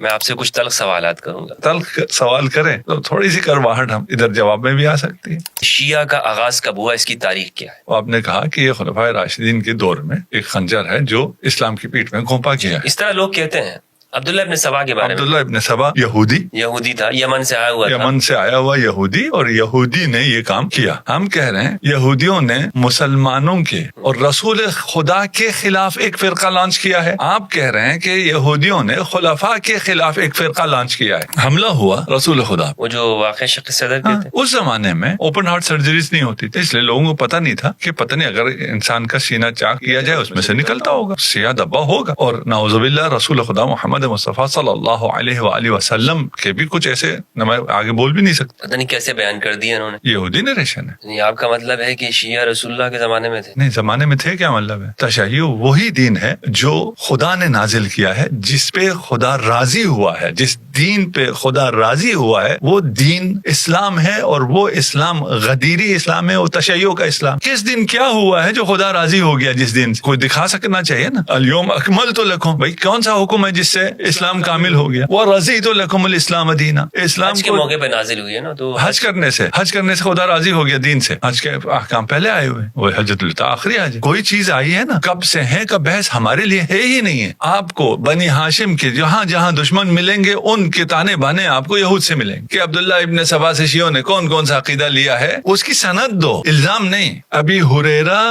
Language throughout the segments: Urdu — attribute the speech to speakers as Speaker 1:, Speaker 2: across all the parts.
Speaker 1: میں آپ سے کچھ تلخ سوالات کروں گا.
Speaker 2: تلخ سوال کریں تو تھوڑی سی کرواہٹ ہم ادھر جواب میں بھی آ سکتی ہے.
Speaker 1: شیعہ کا آغاز کب ہوا, اس کی تاریخ کیا ہے؟
Speaker 2: آپ نے کہا کہ یہ خلفائے راشدین کے دور میں ایک خنجر ہے جو اسلام کی پیٹھ میں گھونپا کیا ہے.
Speaker 1: اس طرح لوگ کہتے ہیں. عبداللہ ابن سبا کے بارے میں.
Speaker 2: عبداللہ ابن سبا یہودی
Speaker 1: تھا, یمن سے آیا ہوا تھا.
Speaker 2: یمن سے آیا ہوا یہودی, اور یہودی نے یہ کام کیا. ہم کہہ رہے ہیں یہودیوں نے مسلمانوں کے اور رسول خدا کے خلاف ایک فرقہ لانچ کیا ہے. آپ کہہ رہے ہیں کہ یہودیوں نے خلفاء کے خلاف ایک فرقہ لانچ کیا ہے. حملہ ہوا رسول خدا,
Speaker 1: وہ جو واقع شق صدر کہتے ہیں.
Speaker 2: اس زمانے میں اوپن ہارٹ سرجریز نہیں ہوتی تھی, اس لیے لوگوں کو پتہ نہیں تھا کہ پتہ نہیں اگر انسان کا سینہ چاک کیا جائے اس میں سے نکلتا ہوگا, سیاہ دبا ہوگا. اور نعوذ باللہ رسول خدا محمد مصطفیٰ صلی اللہ علیہ وآلہ وسلم کے بھی کچھ ایسے میں آگے بول بھی نہیں سکتا.
Speaker 1: پتہ نہیں کیسے بیان کر دیا انہوں نے.
Speaker 2: یہودی نریشن ہے.
Speaker 1: یعنی آپ کا مطلب ہے کہ شیعہ رسول اللہ کے زمانے میں تھے؟
Speaker 2: نہیں, زمانے میں تھے, کیا مطلب ہے؟ تشیع وہی دین ہے جو خدا نے نازل کیا ہے, جس پہ خدا راضی ہوا ہے. جس دین پہ خدا راضی ہوا ہے وہ دین اسلام ہے, اور وہ اسلام غدیری اسلام ہے, وہ تشیع کا اسلام. کس دن کیا ہوا ہے جو خدا راضی ہو گیا؟ جس دن کوئی دکھا سکنا چاہیے نا. الیوم اکملت لکم, بھائی کون سا حکم ہے جس سے اسلام کامل ہو گیا؟ ورضیت لکم الاسلام دینا. اسلام
Speaker 1: حج کے موقع پہ نازل ہوئی ہے نا, تو
Speaker 2: حج کرنے سے خدا راضی ہو گیا دین سے. حج کے احکام پہلے آئے ہوئے, وہ حجۃ الوداع آخری حج. کوئی چیز آئی ہے نا کب سے ہے کا بحث ہمارے لیے ہے ہی نہیں ہے. آپ کو بنی ہاشم کے جہاں جہاں دشمن ملیں گے ان کے تانے بانے آپ کو یہود سے ملیں گے کہ عبداللہ ابن سبا سے شیعوں نے کون کون سا عقیدہ لیا ہے, اس کی سند دو, الزام نہیں. ابی ہریرہ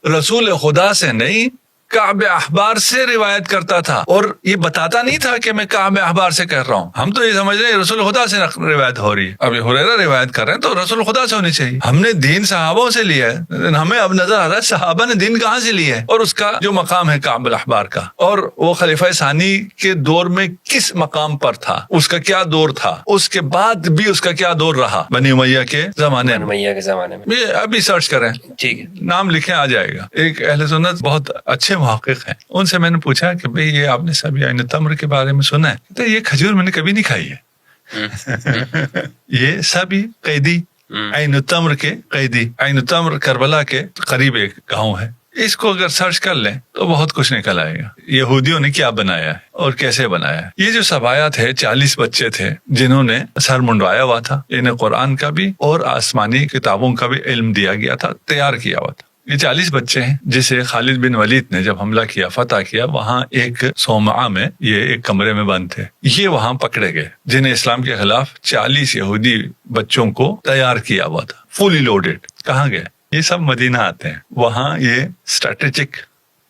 Speaker 2: رسول خدا سے نہیں کعب احبار سے روایت کرتا تھا, اور یہ بتاتا نہیں تھا کہ میں کعب احبار سے کہہ رہا ہوں. ہم تو یہ سمجھ رہے ہیں رسول خدا سے روایت ہو رہی ہے. ابھی ہریرہ روایت کر رہے ہیں تو رسول خدا سے ہونی چاہیے. ہم نے دین صحابوں سے لیا ہے, ہمیں اب نظر آ رہا ہے صحابہ نے دین کہاں سے لیا ہے, اور اس کا جو مقام ہے کعب الاحبار کا, اور وہ خلیفہ ثانی کے دور میں کس مقام پر تھا, اس کا کیا دور تھا, اس کے بعد بھی اس کا کیا دور رہا بنی امیہ کے زمانے میں. ابھی سرچ کریں, ٹھیک ہے, نام لکھیں آ جائے گا. ایک اہل سنت بہت اچھے محقق ہیں, ان سے میں نے پوچھا کہ بھئی یہ آپ نے سبھی عین تمر کے بارے میں سنا ہے؟ تو یہ کھجور میں نے کبھی نہیں کھائی ہے. یہ سبھی قیدی عین تمر کے قیدی, عین تمر کربلا کے قریب ایک گاؤں ہے. اس کو اگر سرچ کر لیں تو بہت کچھ نکل آئے گا یہودیوں نے کیا بنایا ہے اور کیسے بنایا ہے. یہ جو سبایا تھے 40 بچے تھے جنہوں نے سر منڈوایا ہوا تھا, انہیں قرآن کا بھی اور آسمانی کتابوں کا بھی علم دیا گیا تھا, تیار کیا ہوا تھا. یہ 40 بچے ہیں جسے خالد بن ولید نے جب حملہ کیا, فتح کیا, وہاں ایک صومعہ میں یہ ایک کمرے میں بند تھے. یہ وہاں پکڑے گئے جنہیں اسلام کے خلاف 40 یہودی بچوں کو تیار کیا ہوا تھا, فلی لوڈڈ. کہاں گئے؟ یہ سب مدینہ آتے ہیں, وہاں یہ اسٹریٹجک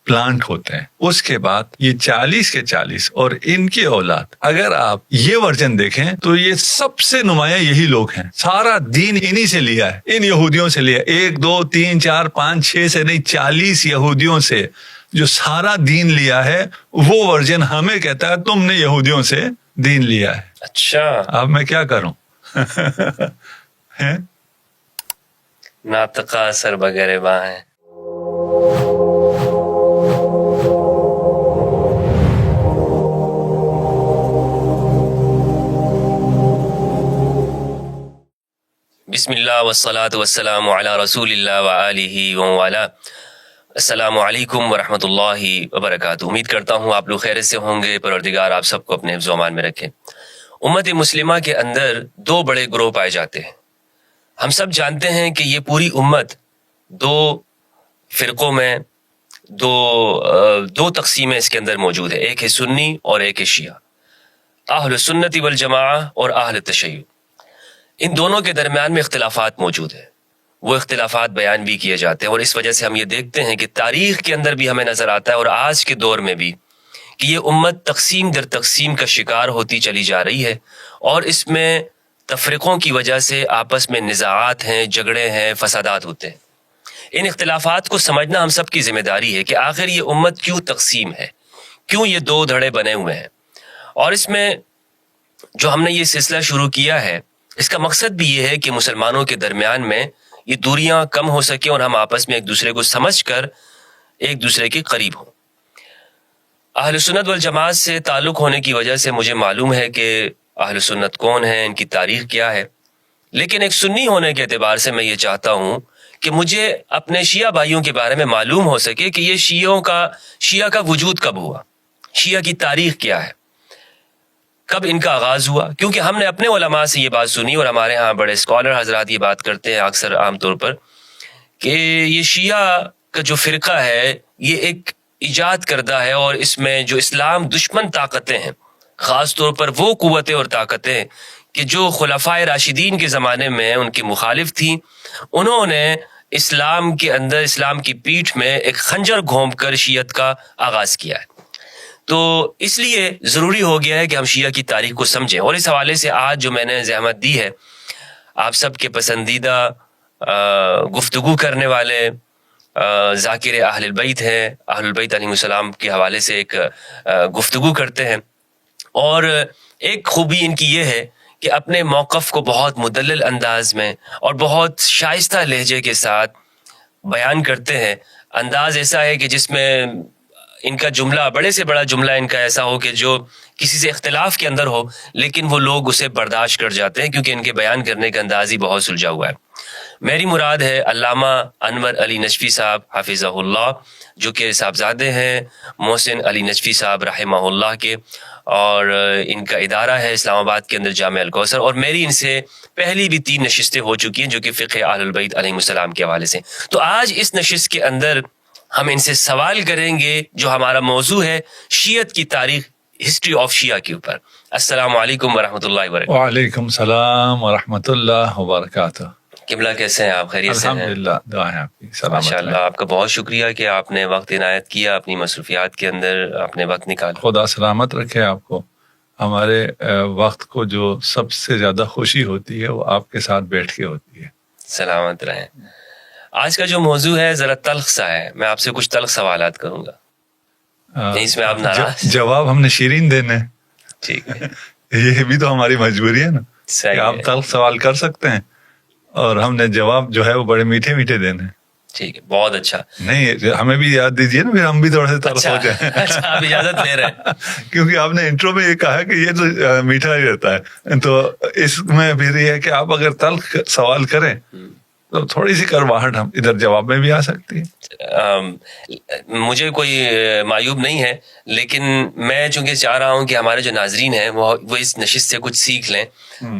Speaker 2: پلانٹ ہوتے ہیں. اس کے بعد یہ 40 کے 40 اور ان کی اولاد, اگر آپ یہ ورژن دیکھیں تو یہ سب سے نمایاں یہی لوگ ہیں. سارا دین انہی سے لیا ہے, ان یہودیوں سے لیا. 1 2 3 4 5 6 سے نہیں, 40 یہودیوں سے جو سارا دین لیا ہے, وہ ورژن ہمیں کہتا ہے تم نے یہودیوں سے دین لیا ہے.
Speaker 1: اچھا,
Speaker 2: اب میں کیا کروں؟
Speaker 1: ناطقہ اثر بغیر باں ہے. بسم اللہ والصلاة والسلام علی رسول اللہ وآلہ وموالا. السلام علیکم ورحمۃ اللہ وبرکاتہ. امید کرتا ہوں آپ لوگ خیریت سے ہوں گے. پروردگار آپ سب کو اپنے حفظ و امان میں رکھے. امت مسلمہ کے اندر 2 بڑے گروہ پائے جاتے ہیں. ہم سب جانتے ہیں کہ یہ پوری امت 2 فرقوں میں, دو تقسیمیں اس کے اندر موجود ہے. ایک ہے سنی اور ایک ہے شیعہ. اہل سنت والجماعہ اور اہل تشیع. ان دونوں کے درمیان میں اختلافات موجود ہیں. وہ اختلافات بیان بھی کیے جاتے ہیں, اور اس وجہ سے ہم یہ دیکھتے ہیں کہ تاریخ کے اندر بھی ہمیں نظر آتا ہے, اور آج کے دور میں بھی, کہ یہ امت تقسیم در تقسیم کا شکار ہوتی چلی جا رہی ہے. اور اس میں تفرقوں کی وجہ سے آپس میں نزاعات ہیں, جھگڑے ہیں, فسادات ہوتے ہیں. ان اختلافات کو سمجھنا ہم سب کی ذمہ داری ہے کہ آخر یہ امت کیوں تقسیم ہے, کیوں یہ 2 دھڑے بنے ہوئے ہیں. اور اس میں جو ہم نے یہ سلسلہ شروع کیا ہے, اس کا مقصد بھی یہ ہے کہ مسلمانوں کے درمیان میں یہ دوریاں کم ہو سکیں, اور ہم آپس میں ایک دوسرے کو سمجھ کر ایک دوسرے کے قریب ہوں. اہل سنت والجماعت سے تعلق ہونے کی وجہ سے مجھے معلوم ہے کہ اہل سنت کون ہیں, ان کی تاریخ کیا ہے. لیکن ایک سنی ہونے کے اعتبار سے میں یہ چاہتا ہوں کہ مجھے اپنے شیعہ بھائیوں کے بارے میں معلوم ہو سکے کہ یہ شیعہ کا وجود کب ہوا, شیعہ کی تاریخ کیا ہے. کب ان کا آغاز ہوا؟ کیونکہ ہم نے اپنے علماء سے یہ بات سنی اور ہمارے ہاں بڑے اسکالر حضرات یہ بات کرتے ہیں اکثر عام طور پر کہ یہ شیعہ کا جو فرقہ ہے یہ ایک ایجاد کردہ ہے، اور اس میں جو اسلام دشمن طاقتیں ہیں، خاص طور پر وہ قوتیں اور طاقتیں کہ جو خلفائے راشدین کے زمانے میں ان کی مخالف تھیں، انہوں نے اسلام کے اندر، اسلام کی پیٹھ میں ایک خنجر گھونپ کر شیعت کا آغاز کیا ہے۔ تو اس لیے ضروری ہو گیا ہے کہ ہم شیعہ کی تاریخ کو سمجھیں، اور اس حوالے سے آج جو میں نے زحمت دی ہے، آپ سب کے پسندیدہ گفتگو کرنے والے ذاکر اہل البیت ہیں، اہل البیت علیہ السلام کے حوالے سے ایک گفتگو کرتے ہیں، اور ایک خوبی ان کی یہ ہے کہ اپنے موقف کو بہت مدلل انداز میں اور بہت شائستہ لہجے کے ساتھ بیان کرتے ہیں۔ انداز ایسا ہے کہ جس میں ان کا جملہ، بڑے سے بڑا جملہ ان کا ایسا ہو کہ جو کسی سے اختلاف کے اندر ہو لیکن وہ لوگ اسے برداشت کر جاتے ہیں، کیونکہ ان کے بیان کرنے کا انداز ہی بہت سلجھا ہوا ہے۔ میری مراد ہے علامہ انور علی نجفی صاحب حفظہ اللہ، جو کہ صاحبزادے ہیں محسن علی نجفی صاحب رحمہ اللہ کے، اور ان کا ادارہ ہے اسلام آباد کے اندر جامع الکوثر، اور میری ان سے پہلی بھی 3 نشستیں ہو چکی ہیں جو کہ فقہ اہل البیت علیہ السلام کے حوالے سے۔ تو آج اس نشست کے اندر ہم ان سے سوال کریں گے جو ہمارا موضوع ہے شیعت کی تاریخ، ہسٹری آف شیعہ کے اوپر۔ السلام علیکم ورحمۃ اللہ وبرکاتہ۔
Speaker 2: وعلیکم السلام ورحمۃ اللہ وبرکاتہ۔
Speaker 1: قبلہ کیسے ہیں آپ؟ خیریت سے ہیں؟
Speaker 2: الحمدللہ، دعا ہے آپ کی، سلامت
Speaker 1: ماشاء اللہ، آپ کا بہت شکریہ کہ آپ نے وقت عنایت کیا، اپنی مصروفیات کے اندر آپ نے وقت نکالا۔
Speaker 2: خدا سلامت رکھے آپ کو۔ ہمارے وقت کو جو سب سے زیادہ خوشی ہوتی ہے وہ آپ کے ساتھ بیٹھ کے ہوتی ہے۔
Speaker 1: سلامت رہیں۔ آج کا جو موضوع ہے ذرا تلخ سا ہے، میں آپ سے کچھ تلخ سوالات کروں گا، اس میں آپ ناراض؟
Speaker 2: جواب ہم نے شیرین دینے،
Speaker 1: ٹھیک ہے،
Speaker 2: یہ بھی تو ہماری مجبوری ہے نا کہ
Speaker 1: صحیح
Speaker 2: آپ
Speaker 1: ہے،
Speaker 2: تلخ سوال کر سکتے ہیں اور ہم نے جواب جو ہے وہ بڑے میٹھے میٹھے دینے۔
Speaker 1: ٹھیک ہے، بہت اچھا۔
Speaker 2: نہیں، ہمیں بھی یاد دیجیے نا، پھر ہم بھی تھوڑے سے تلخ ہو جائیں۔
Speaker 1: اچھا، آپ اجازت لے رہے ہیں؟
Speaker 2: کیونکہ آپ نے انٹرو میں یہ کہا کہ یہ تو میٹھا ہی رہتا ہے، تو اس میں پھر یہ ہے کہ آپ اگر تلخ سوال کریں تو تھوڑی سی کڑواہٹ ہم ادھر جواب میں بھی آ سکتی ہے۔
Speaker 1: مجھے کوئی معیوب نہیں ہے، لیکن میں چونکہ چاہ رہا ہوں کہ ہمارے جو ناظرین ہیں وہ اس نشست سے کچھ سیکھ لیں،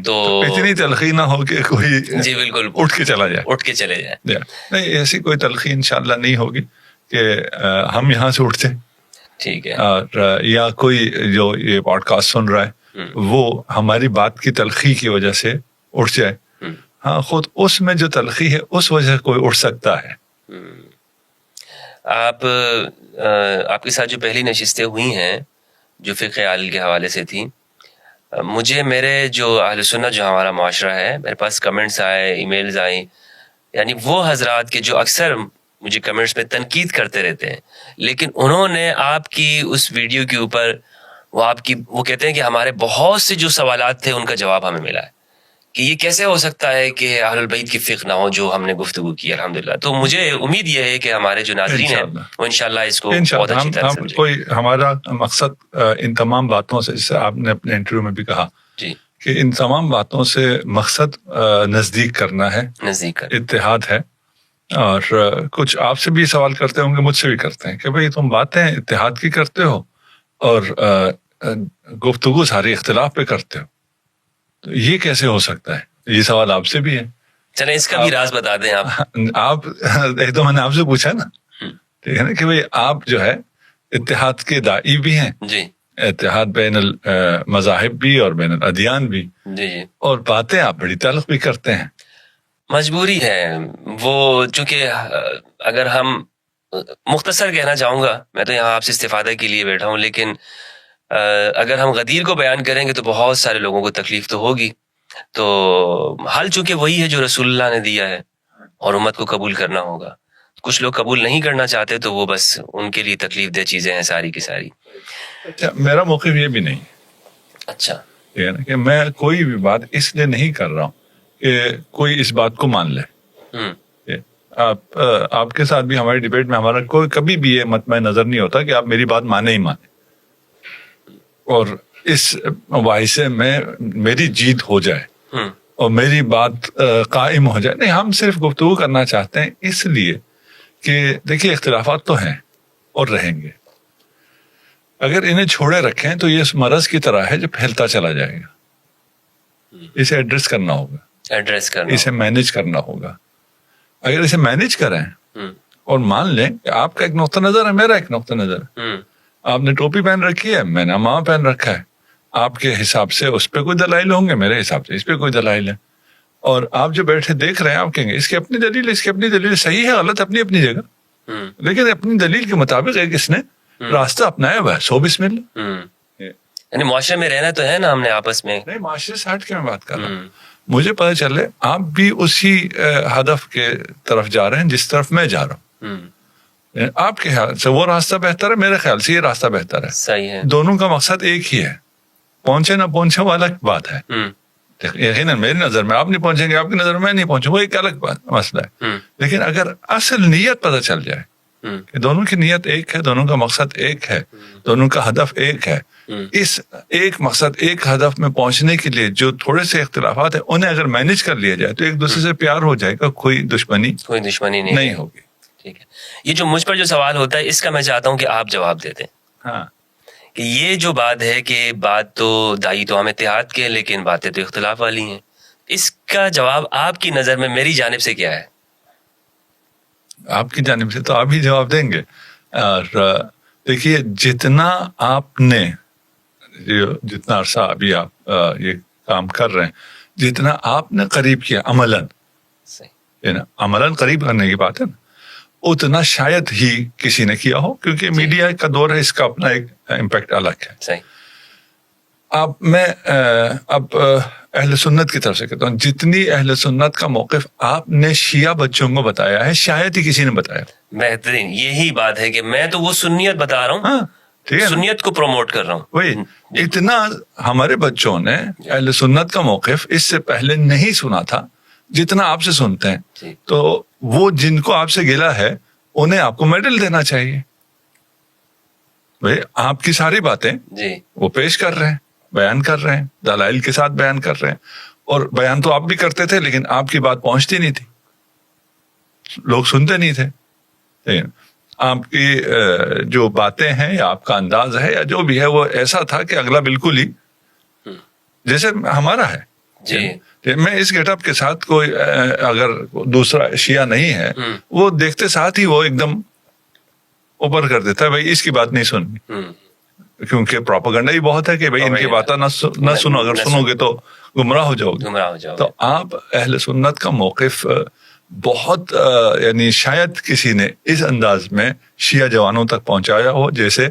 Speaker 1: تو
Speaker 2: اتنی تلخی نہ ہو کہ کوئی
Speaker 1: جی بالکل
Speaker 2: اٹھ کے چلا جائے،
Speaker 1: اٹھ کے چلے جائیں۔
Speaker 2: نہیں، ایسی کوئی تلخی انشاءاللہ نہیں ہوگی کہ ہم یہاں سے اٹھتے
Speaker 1: ٹھیک ہے،
Speaker 2: اور یا کوئی جو یہ پوڈ کاسٹ سن رہا ہے وہ ہماری بات کی تلخی کی وجہ سے اٹھ جائے۔ ہاں، خود اس میں جو تلخی ہے اس وجہ سے کوئی اٹھ سکتا ہے۔
Speaker 1: آپ کے ساتھ جو پہلی نشستیں ہوئی ہیں جو فقہ اہل کے حوالے سے تھیں، مجھے میرے جو اہل سنت جو ہمارا معاشرہ ہے، میرے پاس کمنٹس آئے، ای میلز آئیں، یعنی وہ حضرات کے جو اکثر مجھے کمنٹس میں تنقید کرتے رہتے ہیں، لیکن انہوں نے آپ کی اس ویڈیو کے اوپر وہ کہتے ہیں کہ ہمارے بہت سے جو سوالات تھے ان کا جواب ہمیں ملا ہے، کہ یہ کیسے ہو سکتا ہے کہ اہل البیت کی فقہ نہ ہو جو ہم نے گفتگو کی الحمدللہ۔ تو مجھے امید یہ ہے کہ ہمارے جو ناظرین ہیں وہ انشاءاللہ اس کو بہت اچھی طرح سمجھیں۔
Speaker 2: کوئی ہمارا مقصد ان تمام باتوں سے، جیسے آپ نے اپنے انٹرویو میں بھی کہا
Speaker 1: جی،
Speaker 2: کہ ان تمام باتوں سے مقصد نزدیک کرنا ہے،
Speaker 1: نزدیک کر،
Speaker 2: اتحاد ہے۔ اور کچھ آپ سے بھی سوال کرتے ہوں گے، مجھ سے بھی کرتے ہیں کہ بھئی تم باتیں اتحاد کی کرتے ہو اور گفتگو ساری اختلاف پہ کرتے ہو، تو یہ کیسے ہو سکتا ہے؟ یہ سوال آپ سے بھی ہے۔
Speaker 1: چلیں اس کا بھی راز بتا دیں آپ۔
Speaker 2: ایک تو میں نے آپ سے پوچھا نا، ٹھیک ہے نا، کہ بھئی آپ جو ہے اتحاد کے داعی بھی ہیں،
Speaker 1: جی
Speaker 2: اتحاد بین المذاہب بھی اور بین الادیان بھی،
Speaker 1: جی جی،
Speaker 2: اور باتیں آپ بڑی تلخ بھی کرتے ہیں۔
Speaker 1: مجبوری ہے وہ، چونکہ اگر ہم مختصر کہنا چاہوں گا، میں تو یہاں آپ سے استفادہ کے لیے بیٹھا ہوں، لیکن اگر ہم غدیر کو بیان کریں گے تو بہت سارے لوگوں کو تکلیف تو ہوگی، تو حل چونکہ وہی ہے جو رسول اللہ نے دیا ہے اور امت کو قبول کرنا ہوگا۔ کچھ لوگ قبول نہیں کرنا چاہتے تو وہ بس ان کے لیے تکلیف دہ چیزیں ہیں ساری کی ساری۔
Speaker 2: میرا موقف یہ بھی نہیں،
Speaker 1: اچھا،
Speaker 2: ٹھیک ہے نا، کہ میں کوئی بھی بات اس لیے نہیں کر رہا ہوں کہ کوئی اس بات کو مان لے۔ آپ کے ساتھ بھی ہماری ڈیبیٹ میں ہمارا کوئی کبھی بھی یہ مطمع نظر نہیں ہوتا کہ آپ میری بات مانے ہی مانے اور اس واحصے میں میری جیت ہو جائے اور میری بات قائم ہو جائے۔ نہیں، ہم صرف گفتگو کرنا چاہتے ہیں، اس لیے کہ دیکھیے اختلافات تو ہیں اور رہیں گے، اگر انہیں چھوڑے رکھیں تو یہ اس مرض کی طرح ہے جو پھیلتا چلا جائے گا. اسے ایڈریس کرنا ہوگا,
Speaker 1: ایڈریس کرنا,
Speaker 2: اسے مینج کرنا ہوگا. اگر اسے مینج کریں اور مان لیں کہ آپ کا ایک نقطہ نظر ہے, میرا ایک نقطہ نظر ہے, آپ نے ٹوپی پہن رکھی ہے, میں نے امامہ پہن رکھا ہے, آپ کے حساب سے اس پہ کوئی دلائل ہوں گے, میرے حساب سے اس پہ کوئی دلائل ہے, اور آپ جو بیٹھے دیکھ رہے ہیں آپ کہیں گے اس کی اپنی دلیل, اس کی اپنی دلیل, صحیح ہے غلط اپنی اپنی جگہ, لیکن اپنی دلیل کے مطابق ایک اس نے راستہ اپنایا ہوا ہے, سو بسم اللہ.
Speaker 1: یعنی معاشرے میں رہنا تو ہے نا ہم نے آپس میں,
Speaker 2: نہیں معاشرے سے ہٹ کے میں بات کر رہا ہوں, مجھے پتہ چلے آپ بھی اسی ہدف کے طرف جا رہے ہیں جس طرف میں جا رہا ہوں. آپ کے خیال سے وہ راستہ بہتر ہے, میرے خیال سے یہ راستہ بہتر ہے,
Speaker 1: صحیح ہے,
Speaker 2: دونوں کا مقصد ایک ہی ہے, پہنچے نہ پہنچے وہ الگ بات ہے. یقیناً میری نظر میں آپ نہیں پہنچیں گے, آپ کی نظر میں نہیں پہنچیں, وہ ایک الگ بات مسئلہ ہے. لیکن اگر اصل نیت پتہ چل جائے کہ دونوں کی نیت ایک ہے, دونوں کا مقصد ایک ہے, دونوں کا ہدف ایک ہے, اس ایک مقصد ایک ہدف میں پہنچنے کے لیے جو تھوڑے سے اختلافات ہیں انہیں اگر مینج کر لیا جائے تو ایک دوسرے سے پیار ہو جائے گا, کوئی دشمنی نہیں ہوگی.
Speaker 1: ٹھیک ہے, یہ جو مجھ پر جو سوال ہوتا ہے اس کا میں چاہتا ہوں کہ آپ جواب دے دیں.
Speaker 2: ہاں,
Speaker 1: کہ یہ جو بات ہے کہ بات تو دائی تو ہم اتحاد کے, لیکن باتیں تو اختلاف والی ہیں, اس کا جواب آپ کی نظر میں میری جانب سے کیا ہے؟
Speaker 2: آپ کی جانب سے تو آپ ہی جواب دیں گے. اور دیکھیے جتنا آپ نے جتنا عرصہ ابھی آپ یہ کام کر رہے ہیں, جتنا آپ نے قریب کیا عملاً, عملاً قریب کرنے کی بات ہے نا, اتنا شاید ہی کسی نے کیا ہو, کیونکہ میڈیا کا دور ہے, اس کا اپنا ایک امپیکٹ الگ ہے. میں اب اہل سنت کی طرف سے کہتا ہوں, جتنی اہل سنت کا موقف آپ نے شیعہ بچوں کو بتایا ہے شاید ہی کسی نے بتایا.
Speaker 1: بہترین, یہی بات ہے کہ میں تو وہ سنیت بتا رہا ہوں,
Speaker 2: ٹھیک ہے,
Speaker 1: سنیت کو پروموٹ کر رہا ہوں.
Speaker 2: وہی اتنا ہمارے بچوں نے اہل سنت کا موقف اس سے پہلے نہیں سنا تھا جتنا آپ سے سنتے ہیں. تو وہ جن کو آپ سے گلا ہے انہیں آپ کو میڈل دینا چاہیے. بھائی آپ کی ساری باتیں وہ پیش کر رہے ہیں, بیان کر رہے ہیں, دلائل کے ساتھ بیان کر رہے ہیں, اور بیان تو آپ بھی کرتے تھے لیکن آپ کی بات پہنچتی نہیں تھی, لوگ سنتے نہیں تھے. آپ کی جو باتیں ہیں یا آپ کا انداز ہے یا جو بھی ہے وہ ایسا تھا کہ اگلا بالکل ہی جیسے ہمارا ہے. میں اس گیٹ اپ کے ساتھ کوئی اگر دوسرا شیعہ نہیں ہے وہ دیکھتے ساتھ ہی وہ ایک دم اوپر کر دیتا ہے, بھائی اس کی بات نہیں سننی, کیونکہ پروپیگنڈا ہی بہت ہے کہ بھائی ان کی باتیں نہ سنو, اگر سنو گے تو گمراہ ہو جاؤ گے. تو آپ اہل سنت کا موقف بہت یعنی شاید کسی نے اس انداز میں شیعہ جوانوں تک پہنچایا ہو جیسے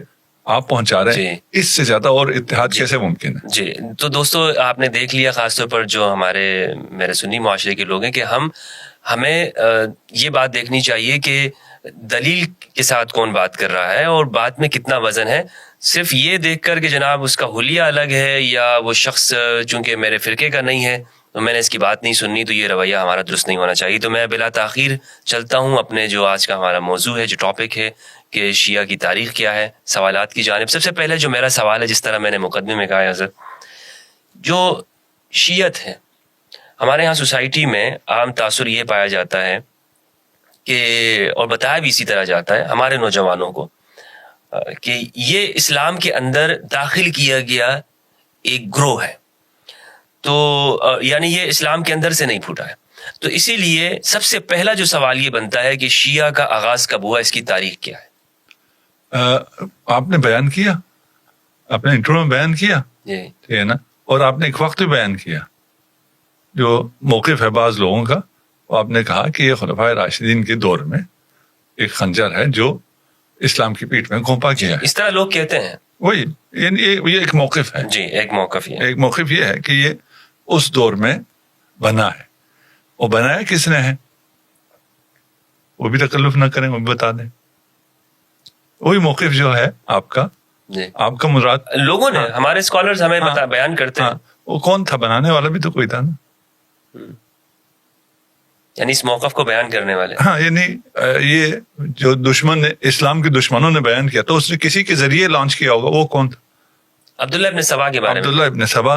Speaker 2: آپ پہنچا رہے ہیں. اس سے زیادہ اور اتحاد کیسے ممکن ہے؟
Speaker 1: جی, تو دوستو آپ نے دیکھ لیا, خاص طور پر جو میرے سنی معاشرے کے لوگ ہیں, کہ ہمیں یہ بات دیکھنی چاہیے کہ دلیل کے ساتھ کون بات کر رہا ہے اور بات میں کتنا وزن ہے. صرف یہ دیکھ کر کہ جناب اس کا حلیہ الگ ہے یا وہ شخص چونکہ میرے فرقے کا نہیں ہے تو میں نے اس کی بات نہیں سننی, تو یہ رویہ ہمارا درست نہیں ہونا چاہیے. تو میں بلا تاخیر چلتا ہوں اپنے جو آج کا ہمارا موضوع ہے, جو ٹاپک ہے کہ شیعہ کی تاریخ کیا ہے, سوالات کی جانب. سب سے پہلے جو میرا سوال ہے, جس طرح میں نے مقدمے میں کہا ہے حضرت, جو شیعت ہے ہمارے ہاں سوسائٹی میں عام تاثر یہ پایا جاتا ہے کہ, اور بتایا بھی اسی طرح جاتا ہے ہمارے نوجوانوں کو, کہ یہ اسلام کے اندر داخل کیا گیا ایک گروہ ہے, تو یعنی یہ اسلام کے اندر سے نہیں پھوٹا ہے. تو اسی لیے سب سے پہلا جو سوال یہ بنتا ہے کہ شیعہ کا آغاز کب ہوا, اس کی تاریخ کیا ہے؟
Speaker 2: آپ نے بیان کیا, آپ نے انٹرو میں بیان کیا, ٹھیک ہے نا, اور آپ نے ایک وقت بھی بیان کیا جو موقف ہے بعض لوگوں کا. آپ نے کہا کہ یہ خلفائے راشدین کے دور میں ایک خنجر ہے جو اسلام کی پیٹھ میں گھونپا گیا ہے.
Speaker 1: اس طرح لوگ کہتے ہیں.
Speaker 2: وہی یعنی یہ ایک موقف ہے.
Speaker 1: جی, ایک موقف یہ ہے.
Speaker 2: ایک موقف یہ ہے کہ یہ اس دور میں بنا ہے. وہ بنایا کس نے ہے وہ بھی تکلف نہ کریں, وہ بھی بتا دیں. وہی موقف جو ہے آپ کا, آپ کا مراد
Speaker 1: لوگوں نے, ہمارے اسکالرز ہمیں بیان کرتے ہیں.
Speaker 2: وہ کون تھا, بنانے والا بھی تو کوئی تھا نا,
Speaker 1: یعنی اس موقف کو بیان کرنے والے.
Speaker 2: ہاں, یعنی یہ جو دشمن اسلام کے دشمنوں نے بیان کیا تو اس نے کسی کے ذریعے لانچ کیا ہوگا. وہ کون تھا؟
Speaker 1: عبداللہ ابن سبا کے بارے میں.
Speaker 2: عبداللہ ابن سبا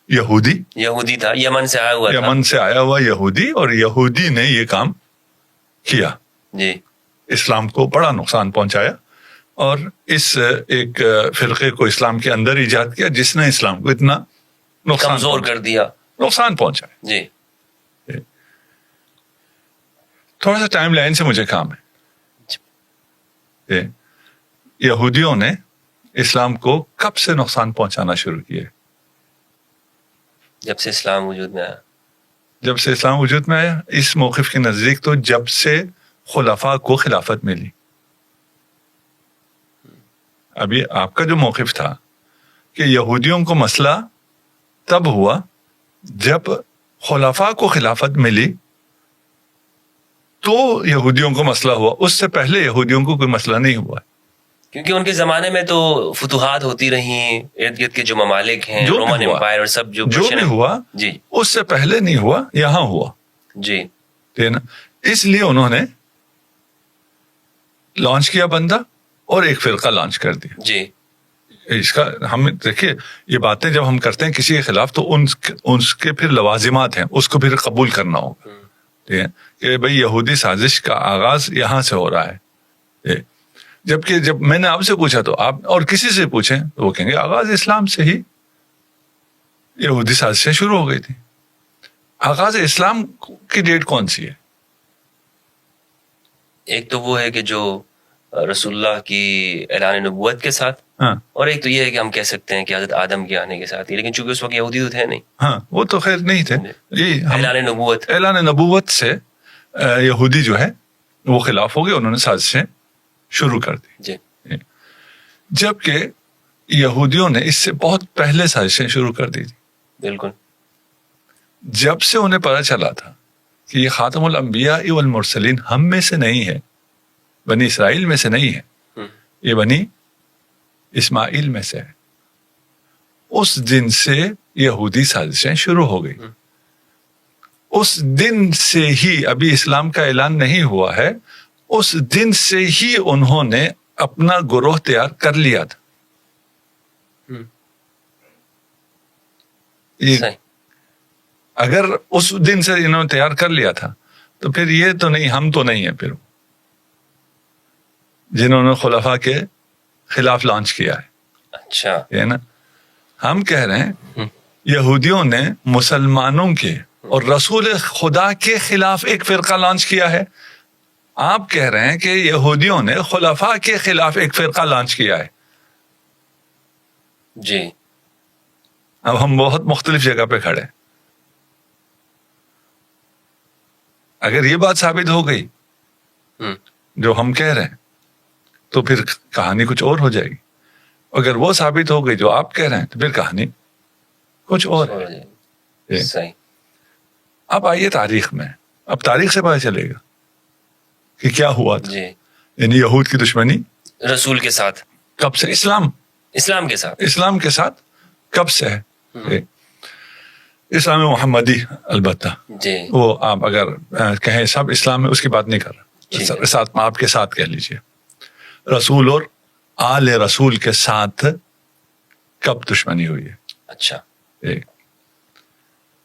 Speaker 2: یہودی
Speaker 1: تھا, یمن سے آیا ہوا,
Speaker 2: یمن سے آیا ہوا یہودی, اور یہودی نے یہ کام کیا,
Speaker 1: جی,
Speaker 2: اسلام کو بڑا نقصان پہنچایا. اور اس ایک فرقے کو اسلام کے اندر ایجاد کیا جس نے اسلام کو اتنا
Speaker 1: کمزور کر دیا،
Speaker 2: نقصان پہنچایا.
Speaker 1: جی.
Speaker 2: تھوڑا سا ٹائم لائن سے مجھے کام ہے. یہودیوں نے اسلام کو کب سے نقصان پہنچانا شروع کیا؟
Speaker 1: جب سے اسلام وجود میں آیا.
Speaker 2: جب سے اسلام وجود میں آیا. اس موقف کے نزدیک تو جب سے خلفاء کو خلافت ملی. ابھی آپ کا جو موقف تھا کہ یہودیوں کو مسئلہ تب ہوا جب خلفاء کو خلافت ملی تو یہودیوں کو مسئلہ ہوا. اس سے پہلے یہودیوں کو کوئی مسئلہ نہیں ہوا،
Speaker 1: کیونکہ ان کے زمانے میں تو فتوحات ہوتی رہی، ارد گرد کے جو ممالک ہیں، رومن امپائر اور سب جو
Speaker 2: بھی ہوا
Speaker 1: جی
Speaker 2: اس سے پہلے نہیں ہوا، یہاں ہوا.
Speaker 1: جی
Speaker 2: نا. اس لیے انہوں نے لانچ کیا بندہ اور ایک فرقہ لانچ کر دیا.
Speaker 1: جی.
Speaker 2: اس کا ہم دیکھیے یہ باتیں جب ہم کرتے ہیں کسی کے خلاف تو ان کے پھر لوازمات ہیں، اس کو پھر قبول کرنا ہوگا. ٹھیک ہے کہ بھئی یہودی سازش کا آغاز یہاں سے ہو رہا ہے. جبکہ جب میں نے آپ سے پوچھا تو آپ اور کسی سے پوچھیں تو وہ کہیں گے آغاز اسلام سے ہی یہودی سازشیں شروع ہو گئی تھی. آغاز اسلام کی ڈیٹ کون سی ہے؟
Speaker 1: ایک تو وہ ہے کہ جو رسول اللہ کی اعلان نبوت کے ساتھ، اور ایک تو یہ ہے کہ ہم کہہ سکتے ہیں کہ حضرت آدم کے آنے کے ساتھ ہی، لیکن چونکہ اس وقت یہودی تو تھے نہیں.
Speaker 2: ہاں وہ تو خیر نہیں تھے. اعلان نبوت سے یہودی جو ہے وہ خلاف ہو گئے، انہوں نے سازشیں شروع کر دی.
Speaker 1: جی.
Speaker 2: جبکہ یہودیوں نے اس سے بہت پہلے سازشیں شروع کر دی تھی.
Speaker 1: بالکل.
Speaker 2: جب سے انہیں پتہ چلا تھا کہ یہ خاتم الانبیاء والمرسلین ہم میں سے نہیں ہے، بنی اسرائیل میں سے نہیں ہے، یہ بنی اسماعیل میں سے ہے، اس دن سے یہودی سازشیں شروع ہو گئی. اس دن سے ہی، ابھی اسلام کا اعلان نہیں ہوا ہے، اس دن سے ہی انہوں نے اپنا گروہ تیار کر لیا تھا. اگر اس دن سے انہوں نے تیار کر لیا تھا تو پھر یہ تو نہیں، ہم تو نہیں ہیں پھر جنہوں نے خلفاء کے خلاف لانچ کیا ہے.
Speaker 1: اچھا.
Speaker 2: ہے نا. ہم کہہ رہے ہیں یہودیوں نے مسلمانوں کے اور رسول خدا کے خلاف ایک فرقہ لانچ کیا ہے. آپ کہہ رہے ہیں کہ یہودیوں نے خلفاء کے خلاف ایک فرقہ لانچ کیا ہے.
Speaker 1: جی.
Speaker 2: اب ہم بہت مختلف جگہ پہ کھڑے. اگر یہ بات ثابت ہو گئی جو ہم کہہ رہے ہیں تو پھر کہانی کچھ اور ہو جائے گی. اگر وہ ثابت ہو گئی جو آپ کہہ رہے ہیں تو پھر کہانی کچھ اور ہے.
Speaker 1: صحیح.
Speaker 2: اب آئیے تاریخ میں. اب تاریخ سے پتہ چلے گا کہ کیا ہوا تھا.
Speaker 1: جی.
Speaker 2: یعنی یہود کی دشمنی
Speaker 1: رسول کے ساتھ
Speaker 2: کب سے؟ اسلام کے ساتھ کب سے ہے؟ اسلام محمدی البتہ.
Speaker 1: جی.
Speaker 2: وہ آپ اگر کہیں سب اسلام میں، اس کی بات نہیں کر رہا. ساتھ آپ کے ساتھ کہہ لیجئے رسول اور آل رسول کے ساتھ کب دشمنی ہوئی ہے.
Speaker 1: اچھا.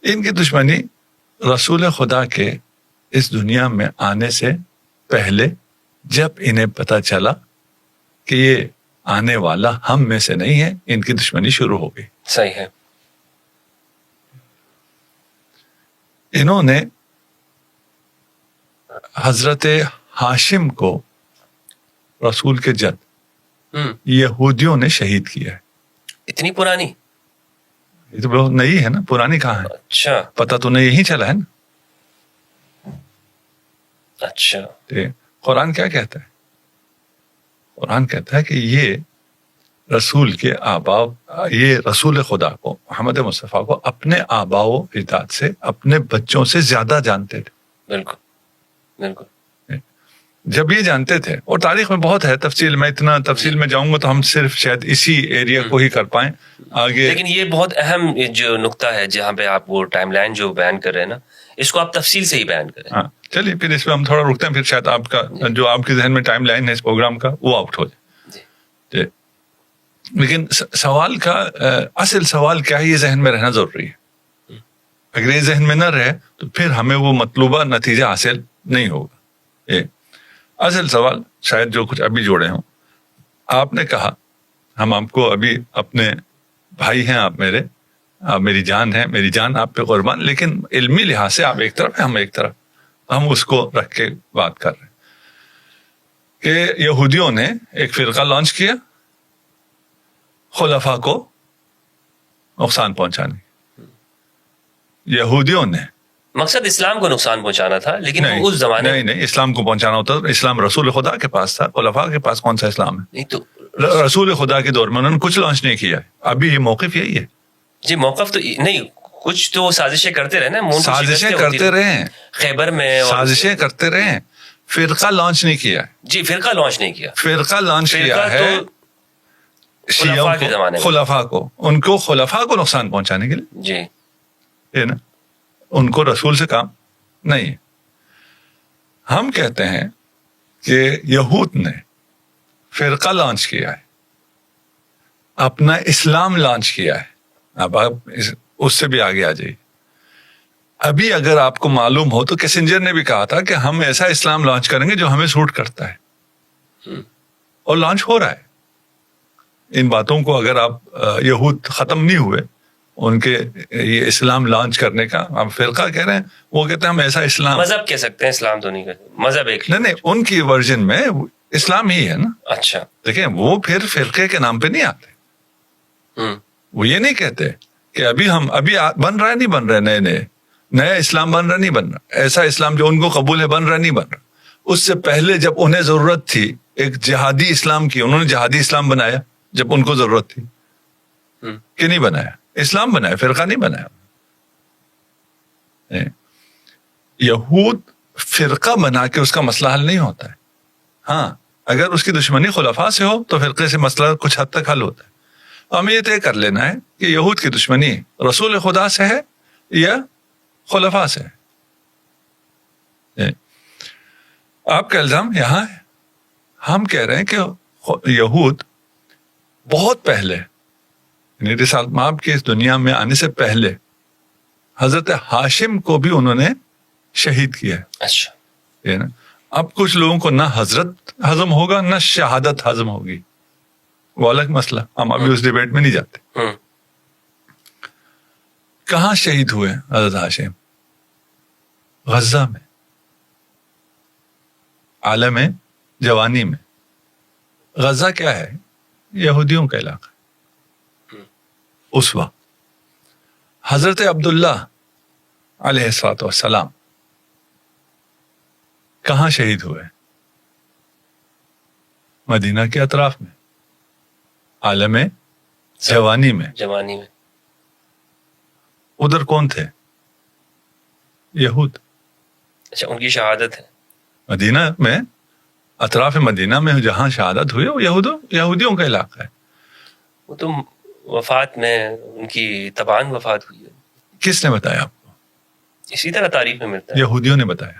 Speaker 2: ان کی دشمنی رسول خدا کے اس دنیا میں آنے سے پہلے، جب انہیں پتہ چلا کہ یہ آنے والا ہم میں سے نہیں ہے، ان کی دشمنی شروع ہو گئی.
Speaker 1: صحیح ہے.
Speaker 2: انہوں نے حضرت ہاشم کو، رسول کے جد، یہودیوں نے شہید کیا ہے.
Speaker 1: اتنی پرانی؟
Speaker 2: یہ تو بہت نئی ہے نا، پرانی کہاں ہے.
Speaker 1: اچھا.
Speaker 2: پتہ تو نہیں یہی چلا ہے نا.
Speaker 1: اچھا.
Speaker 2: قرآن کیا کہتا ہے؟ قرآن کہتا ہے کہ یہ رسول کے آباء، یہ رسول خدا کو، محمد مصطفیٰ کو اپنے آباء و اجداد سے، اپنے بچوں سے زیادہ جانتے تھے.
Speaker 1: بالکل بالکل.
Speaker 2: جب یہ جانتے تھے، اور تاریخ میں بہت ہے تفصیل، میں اتنا تفصیل میں جاؤں گا تو ہم صرف شاید اسی ایریا کو ہی کر پائیں آگے.
Speaker 1: لیکن یہ بہت اہم جو نقطہ ہے جہاں پہ آپ وہ ٹائم لائن جو بیان کر رہے ہیں نا، اس کو آپ تفصیل سے ہی بیان کریں.
Speaker 2: ہاں چلیے پھر اس پہ ہم تھوڑا رکتے ہیں، پھر شاید آپ کا جو آپ کے ذہن میں ٹائم لائن ہے اس پروگرام کا وہ آؤٹ ہو جائے. جی. لیکن سوال کا اصل سوال کیا ہے، یہ ذہن میں رہنا ضروری ہے. اگر یہ ذہن میں نہ رہے تو پھر ہمیں وہ مطلوبہ نتیجہ حاصل نہیں ہوگا. اصل سوال شاید جو کچھ ابھی جوڑے ہوں آپ نے کہا ہم آپ کو ابھی اپنے بھائی ہیں، آپ میری جان ہیں، میری جان آپ پہ قربان، لیکن علمی لحاظ سے آپ ایک طرف ہیں، ہم ایک طرف، ہم اس کو رکھ کے بات کر رہے ہیں کہ یہودیوں نے ایک فرقہ لانچ کیا خلفاء کو نقصان پہنچانے، یہودیوں نے،
Speaker 1: مقصد اسلام کو نقصان پہنچانا تھا، لیکن وہ اس زمانے
Speaker 2: نہیں اسلام کو پہنچانا ہوتا، اسلام رسول خدا کے پاس تھا، خلفاء کے پاس کون سا اسلام ہے؟
Speaker 1: نہیں تو
Speaker 2: رسول خدا کے دور میں انہوں نے کچھ لانچ نہیں کیا ہے، ابھی یہ موقف یہی ہے۔
Speaker 1: جی موقف تو نہیں، کچھ تو سازشیں کرتے رہے نا،
Speaker 2: سازشیں کرتے رہے،
Speaker 1: خیبر میں
Speaker 2: سازشیں کرتے رہے، فرقہ لانچ نہیں کیا ہے۔
Speaker 1: جی فرقہ لانچ نہیں کیا،
Speaker 2: فرقہ لانچ کیا ہے
Speaker 1: خلفاء کے زمانے میں،
Speaker 2: خلفاء کو، ان کو خلفاء کو نقصان پہنچانے کے لیے،
Speaker 1: جی
Speaker 2: ہے نا، ان کو رسول سے کام نہیں ہے۔ ہم کہتے ہیں کہ یہود نے فرقہ لانچ کیا ہے، اپنا اسلام لانچ کیا ہے۔ اب آپ اس سے بھی آگے آ جائیے۔ ابھی اگر آپ کو معلوم ہو تو کیسنجر نے بھی کہا تھا کہ ہم ایسا اسلام لانچ کریں گے جو ہمیں سوٹ کرتا ہے، اور لانچ ہو رہا ہے۔ ان باتوں کو اگر آپ یہود ختم نہیں ہوئے ان کے یہ اسلام لانچ کرنے کا، آپ فرقہ کہہ رہے ہیں، وہ کہتے ہیں ہم ایسا اسلام،
Speaker 1: مذہب کہہ سکتے ہیں، اسلام تو نہیں کہتے، مذہب ایک
Speaker 2: نہیں، ان کی ورژن میں اسلام ہی ہے نا۔
Speaker 1: اچھا
Speaker 2: دیکھیں وہ پھر فرقے کے نام پہ نہیں آتے، وہ یہ نہیں کہتے کہ ابھی بن رہا ہے، نہیں بن رہا ہے، نیا اسلام بن رہا نہیں بن رہا، ایسا اسلام جو ان کو قبول ہے بن رہا نہیں بن رہا۔ اس سے پہلے جب انہیں ضرورت تھی ایک جہادی اسلام کی، انہوں نے جہادی اسلام بنایا جب ان کو ضرورت تھی، کہ نہیں بنایا؟ اسلام بنایا، فرقہ نہیں بنایا۔ یہود فرقہ بنا کے اس کا مسئلہ حل نہیں ہوتا ہے، ہاں اگر اس کی دشمنی خلفاء سے ہو تو فرقے سے مسئلہ کچھ حد تک حل ہوتا ہے۔ ہمیں یہ طے کر لینا ہے کہ یہود کی دشمنی رسول خدا سے ہے یا خلفاء سے ہے۔ آپ کا الزام یہاں ہے، ہم کہہ رہے ہیں کہ یہود بہت پہلے، یعنی رسالت مآب کے اس دنیا میں آنے سے پہلے حضرت ہاشم کو بھی انہوں نے شہید کیا ہے۔
Speaker 1: اچھا،
Speaker 2: اب کچھ لوگوں کو نہ حضرت ہضم ہوگا نہ شہادت ہضم ہوگی، وہ الگ مسئلہ، ہم ابھی اس ڈیبیٹ میں نہیں جاتے۔ کہاں شہید ہوئے حضرت ہاشم؟ غزہ میں، عالم جوانی میں۔ غزہ کیا ہے؟ یہودیوں کا علاقہ۔ اس وقت حضرت عبداللہ علیہ الصلوۃ والسلام کہاں شہید ہوئے؟ مدینہ کے اطراف میں، عالم جوانی میں۔ ادھر کون تھے؟ یہود۔
Speaker 1: اچھا، ان کی شہادت ہے
Speaker 2: مدینہ میں، اطراف مدینہ میں جہاں شہادت ہوئی وہ یہودیوں کا علاقہ ہے۔
Speaker 1: وہ تو وفات میں ان کی تبان وفات ہوئی ہے۔
Speaker 2: کس نے بتایا آپ کو؟
Speaker 1: اسی طرح تاریخ میں ملتا ہے،
Speaker 2: یہودیوں نے بتایا۔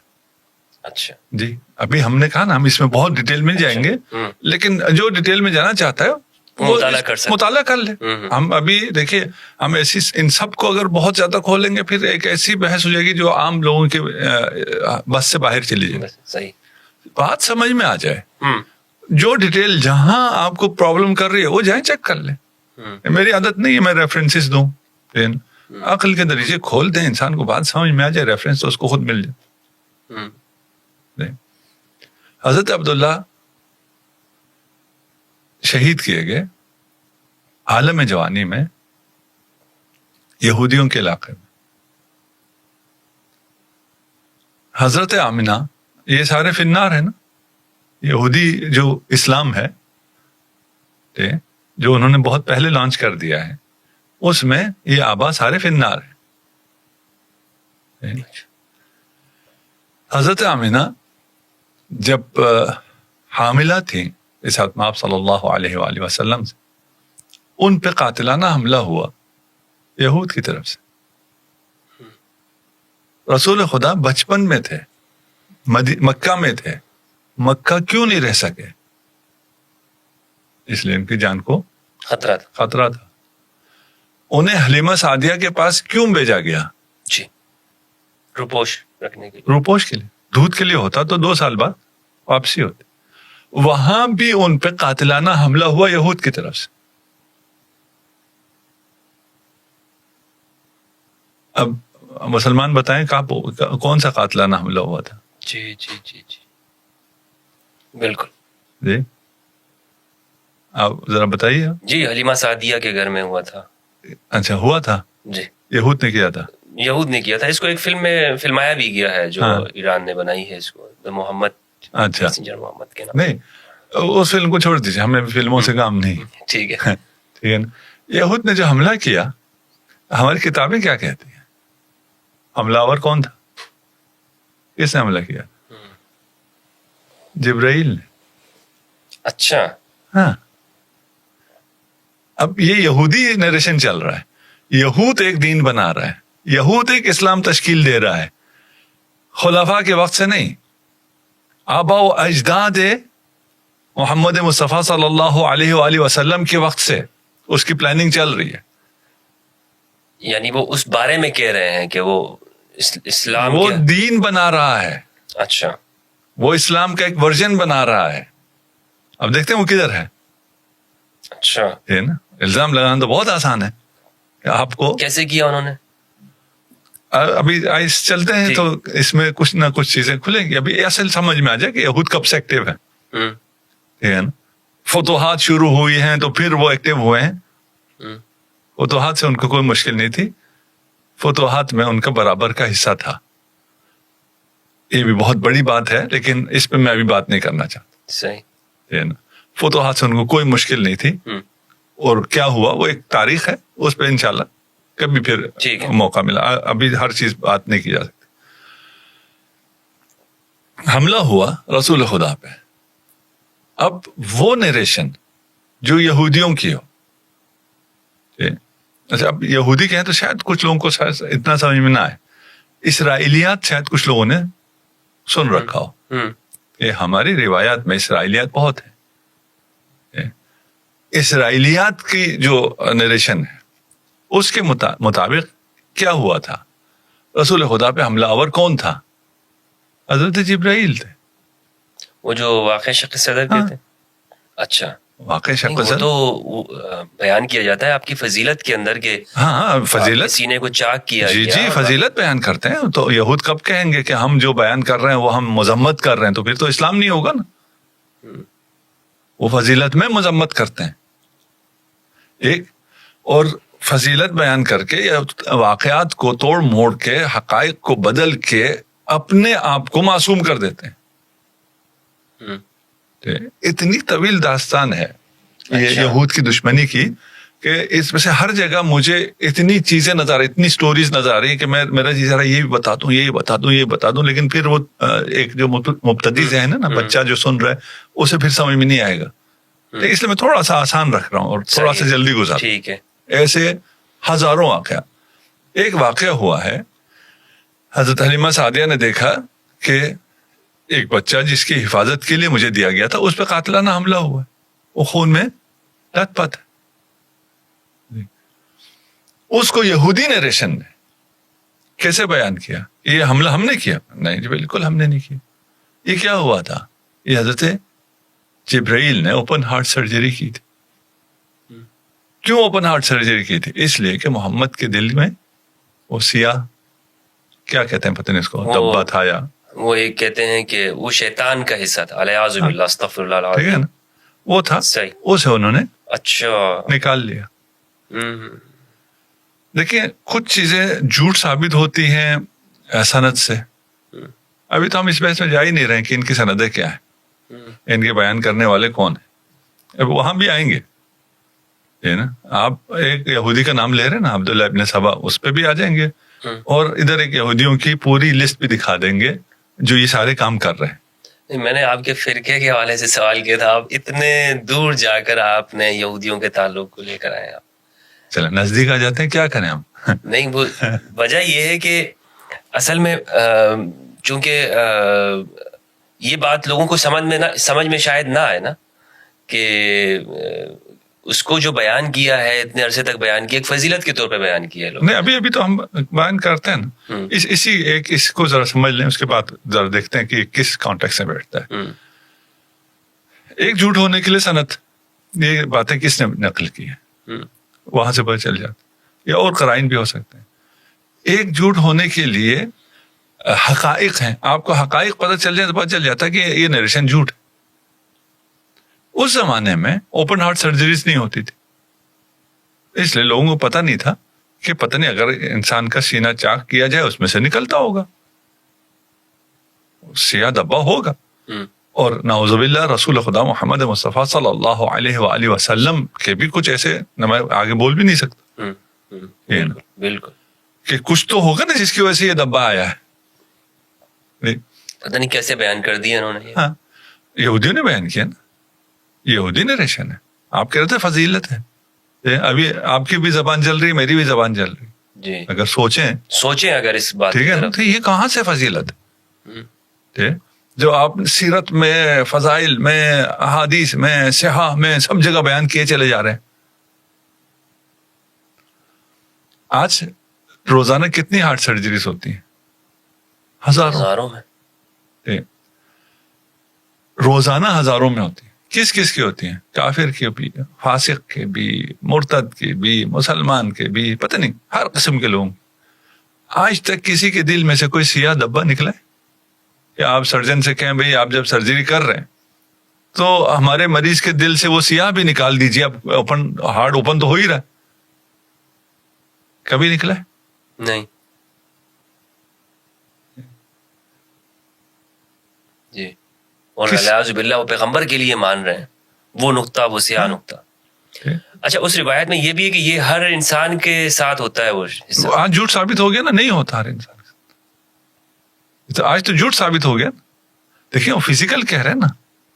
Speaker 1: اچھا
Speaker 2: جی، ابھی ہم نے کہا نا ہم اس میں بہت ڈیٹیل میں جائیں گے، لیکن جو ڈیٹیل میں جانا چاہتا ہے وہ مطالعہ کر لے۔ ہم ابھی دیکھیے، ہم ایسی ان سب کو اگر بہت زیادہ کھولیں گے پھر ایک ایسی بحث ہو جائے گی جو عام لوگوں کے بس سے باہر چلی جائے۔
Speaker 1: صحیح
Speaker 2: بات سمجھ میں آ جائے، جو ڈیٹیل جہاں آپ کو پرابلم کر رہی ہے وہ جائیں چیک کر لیں۔ میری عادت نہیں ہے میں ریفرنسز دوں، عقل کے دریچے کھول دیں، انسان کو بات سمجھ میں آ جائے، ریفرنس تو اس کو خود مل جائے۔ حضرت عبداللہ شہید کیے گئے عالم جوانی میں، یہودیوں کے علاقے میں۔ حضرت آمنہ، یہ سارے فی النار ہیں نا، یہودی جو اسلام ہے جو انہوں نے بہت پہلے لانچ کر دیا ہے، اس میں یہ آبا سارے فی النار ہیں۔ حضرت آمنہ جب حاملہ تھیں رسالت مآب صلی اللہ علیہ وآلہ وسلم سے، ان پہ قاتلانہ حملہ ہوا یہود کی طرف سے۔ رسول خدا بچپن میں تھے، مکہ میں تھے، مکہ کیوں نہیں رہ سکے؟ اس لیے ان کی جان کو خطرہ تھا۔ انہیں حلیمہ سعدیہ کے پاس کیوں بھیجا گیا؟
Speaker 1: جی، روپوش رکھنے کے لیے،
Speaker 2: روپوش کے لیے، دودھ کے لیے ہوتا تو 2 سال بعد واپسی ہوتی۔ وہاں بھی ان پہ قاتلانہ حملہ ہوا یہود کی طرف سے. اب مسلمان بتائیں کون سا قاتلانہ حملہ ہوا تھا؟
Speaker 1: جی جی جی جی بالکل
Speaker 2: جی آپ ذرا بتائیے.
Speaker 1: جی حلیمہ سعدیہ کے گھر میں ہوا تھا.
Speaker 2: اچھا ہوا تھا.
Speaker 1: جی
Speaker 2: یہود نے کیا تھا.
Speaker 1: یہود نے کیا تھا. اس کو ایک فلم میں فلمایا بھی گیا ہے جو ایران نے بنائی ہے اس کو, محمد.
Speaker 2: اچھا
Speaker 1: محمد کے نام.
Speaker 2: نہیں اس فلم کو چھوڑ دیجیے, ہمیں فلموں سے کام نہیں.
Speaker 1: ٹھیک ہے
Speaker 2: ٹھیک ہے نا. یہود نے جو حملہ کیا, ہماری کتابیں کیا کہتی ہیں؟ حملہ آور کون تھا؟ کس نے حملہ کیا؟ جبرائیل نے.
Speaker 1: اچھا
Speaker 2: ہاں. اب یہ یہودی نریشن چل رہا ہے. یہود ایک دین بنا رہا ہے, یہود ایک اسلام تشکیل دے رہا ہے, خلفاء کے وقت سے نہیں, آبا و اجداد محمد مصطفیٰ صلی اللہ علیہ وآلہ وسلم کے وقت سے اس کی پلاننگ چل رہی ہے.
Speaker 1: یعنی وہ اس بارے میں کہہ رہے ہیں کہ وہ اسلام
Speaker 2: وہ دین بنا رہا ہے.
Speaker 1: اچھا
Speaker 2: وہ اسلام کا ایک ورژن بنا رہا ہے. اب دیکھتے ہیں وہ کدھر ہے.
Speaker 1: اچھا
Speaker 2: ہے نا. الزام لگانا تو بہت آسان ہے. آپ کو
Speaker 1: کیسے کیا انہوں نے؟
Speaker 2: ابھی آئس چلتے ہیں تو اس میں کچھ نہ کچھ چیزیں کھلیں گی. ابھی اصل سمجھ میں آ جائے کہ یہود کب سے ایکٹیو ہے نا. فتوحات شروع ہوئی ہیں تو پھر وہ ایکٹیو ہوئے ہیں. فتوحات سے ان کو کوئی مشکل نہیں تھی, فتوحات میں ان کا برابر کا حصہ تھا. یہ بھی بہت بڑی بات ہے, لیکن اس پہ میں ابھی بات نہیں کرنا چاہتا.
Speaker 1: صحیح
Speaker 2: ہے نا. فتوحات سے ان کو کوئی مشکل نہیں تھی, اور کیا ہوا وہ ایک تاریخ ہے, اس پہ انشاءاللہ کبھی پھر موقع ملا. ابھی ہر چیز بات نہیں کی جا سکتی. حملہ ہوا رسول خدا پہ. اب وہ نریشن جو یہودیوں کی ہو, اچھا اب یہودی کہیں تو شاید کچھ لوگوں کو اتنا سمجھ میں نہ آئے. اسرائیلیات شاید کچھ لوگوں نے سن رکھا ہو. یہ ہماری روایات میں اسرائیلیات بہت ہیں. اسرائیلیات کی جو نریشن ہے اس کے مطابق کیا ہوا تھا, رسول خدا پہ حملہ آور کون تھا؟ حضرت جبرائیل تھے.
Speaker 1: وہ جو واقع شق صدر کے تھے. اچھا
Speaker 2: واقع شق صدر
Speaker 1: تو بیان کیا جاتا ہے آپ کی فضیلت کے اندر کہ
Speaker 2: ہاں فضیلت
Speaker 1: سینے کو چاک کیا.
Speaker 2: جی جی فضیلت بیان کرتے ہیں. تو یہود کب کہیں گے کہ ہم جو بیان کر رہے ہیں وہ ہم مذمت کر رہے ہیں, تو پھر تو اسلام نہیں ہوگا نا. وہ فضیلت میں مذمت کرتے ہیں ایک, اور فضیلت بیان کر کے یا واقعات کو توڑ موڑ کے حقائق کو بدل کے اپنے آپ کو معصوم کر دیتے ہیں. اتنی طویل داستان ہے یہ یہود کی دشمنی کی کہ اس میں سے ہر جگہ مجھے اتنی چیزیں نظر آ رہی, اتنی سٹوریز نظر آ رہی ہیں کہ میں میرا جی ذرا یہ بھی بتا دوں, یہ بتا دوں, یہ بتا دوں, لیکن پھر وہ ایک جو مبتدی ذہن ہے نا, بچہ جو سن رہا ہے اسے پھر سمجھ میں نہیں آئے گا. اس لیے میں تھوڑا سا آسان رکھ رہا ہوں اور تھوڑا سا جلدی گزار.
Speaker 1: ٹھیک ہے.
Speaker 2: ایسے ہزاروں واقعہ. ایک واقعہ ہوا ہے, حضرت حلیمہ سعدیہ نے دیکھا کہ ایک بچہ جس کی حفاظت کے لیے مجھے دیا گیا تھا اس پہ قاتلانہ حملہ ہوا ہے, وہ خون میں لت پت ہے. اس کو یہودی نریشن نے کیسے بیان کیا, یہ حملہ ہم نے کیا؟ نہیں جی بالکل ہم نے نہیں کیا. یہ کیا ہوا تھا؟ یہ حضرت جبرائیل نے اوپن ہارٹ سرجری کی تھی. کیوں اوپن ہارٹ سرجری کی تھی؟ اس لیے کہ محمد کے دل میں وہ سیاہ کیا کہتے ہیں پتہ نہیں اس کو, دبا تھا, یا
Speaker 1: وہ ایک کہتے ہیں کہ وہ شیطان کا حصہ تھا. الیاذ باللہ, استغفر اللہ العظیم.
Speaker 2: ٹھیک ہے نا, وہ تھا. اسے انہوں نے
Speaker 1: اچھا
Speaker 2: نکال لیا. دیکھیں کچھ چیزیں جھوٹ ثابت ہوتی ہیں سند سے. ابھی تو ہم اس بحث میں جا ہی نہیں رہے کہ ان کی سندیں کیا ہیں, ان کے بیان کرنے والے کون ہیں. اب وہاں بھی آئیں گے نا. آپ ایک یہودی کا نام لے رہے ہیں نا, عبداللہ ابن سبا, اس پہ بھی آ جائیں گے, اور ادھر ایک یہودیوں کی پوری لسٹ بھی دکھا دیں گے جو یہ سارے کام کر رہے ہیں.
Speaker 1: میں نے آپ کے فرقے کے حوالے سے سوال کیا تھا, آپ اتنے دور جا کر آپ نے یہودیوں کے تعلق کو لے کر آئے. آپ
Speaker 2: چلیں نزدیک آ جاتے ہیں, کیا کریں ہم.
Speaker 1: نہیں, وہ وجہ یہ ہے کہ اصل میں چونکہ یہ بات لوگوں کو سمجھ میں شاید نہ آئے نا, کہ اس کو جو بیان کیا ہے اتنے عرصے تک بیان کیا, ایک فضیلت کے طور پہ بیان کیا ہے لوگ.
Speaker 2: نہیں ابھی تو ہم بیان کرتے ہیں نا, اسی ایک اس کو ذرا سمجھ لیں, اس کے بعد ذرا دیکھتے ہیں کہ کس کانٹیکس میں بیٹھتا ہے. ایک جھوٹ ہونے کے لیے صنعت، یہ باتیں کس نے نقل کی ہے، وہاں سے پتہ چل جاتا، یا اور قرائن بھی ہو سکتے ہیں. ایک جھوٹ ہونے کے لیے حقائق ہیں، آپ کو حقائق پتہ چل جائے تو پتہ چل جاتا ہے کہ یہ نریشن جھوٹ ہے. اس زمانے میں اوپن ہارٹ سرجریز نہیں ہوتی تھی، اس لیے لوگوں کو پتہ نہیں تھا کہ پتہ نہیں اگر انسان کا سینہ چاک کیا جائے اس میں سے نکلتا ہوگا، سیاہ دبا ہوگا. اور نعوذ باللہ رسول خدا محمد مصطفیٰ صلی اللہ علیہ وآلہ وسلم کے بھی کچھ ایسے میں آگے بول بھی نہیں سکتا،
Speaker 1: بالکل
Speaker 2: کہ کچھ تو ہوگا نا جس کی وجہ سے یہ دبا آیا ہے.
Speaker 1: پتہ نہیں کیسے بیان کر دیا انہوں نے.
Speaker 2: ہاں یہودیوں نے بیان کیا نا، یہودی نریشن ہے. آپ کہہ رہے تھے فضیلت ہے، ابھی آپ کی بھی زبان چل رہی، میری بھی زبان چل رہی
Speaker 1: جی.
Speaker 2: اگر سوچیں
Speaker 1: اگر اس بات
Speaker 2: ٹھیک ہے نا، تو یہ کہاں سے فضیلت ہے جو آپ سیرت میں، فضائل میں، احادیث میں، صحاح میں سب جگہ بیان کیے چلے جا رہے ہیں. آج روزانہ کتنی ہارٹ سرجریز ہوتی ہیں؟ ہزاروں
Speaker 1: میں.
Speaker 2: روزانہ ہزاروں میں ہوتی ہیں. کس کس کی ہوتی ہیں؟ کافر کی بھی، فاسق کے بھی، مرتد کے بھی، مسلمان کے بھی، پتہ نہیں ہر قسم کے لوگ. آج تک کسی کے دل میں سے کوئی سیاہ دبا نکلا ہے؟ یا آپ سرجن سے کہیں بھئی آپ جب سرجری کر رہے ہیں تو ہمارے مریض کے دل سے وہ سیاہ بھی نکال دیجیے، اب ہارٹ اوپن تو ہو ہی رہا ہے. کبھی نکلا ہے؟
Speaker 1: نہیں جی. اور الیاذ باللہ وہ پیغمبر کے لیے مان رہے ہیں وہ نقطہ، وہ سیاہ نقطہ. اچھا اس روایت میں یہ بھی ہے کہ یہ ہر انسان کے ساتھ ہوتا ہے. وہ
Speaker 2: آج جھوٹ ثابت ہو گیا نا، نہیں ہوتا ہر انسان کے ساتھ. آج تو جھوٹ ثابت ہو گیا. دیکھیں وہ فزیکل کہہ رہے ہیں نا،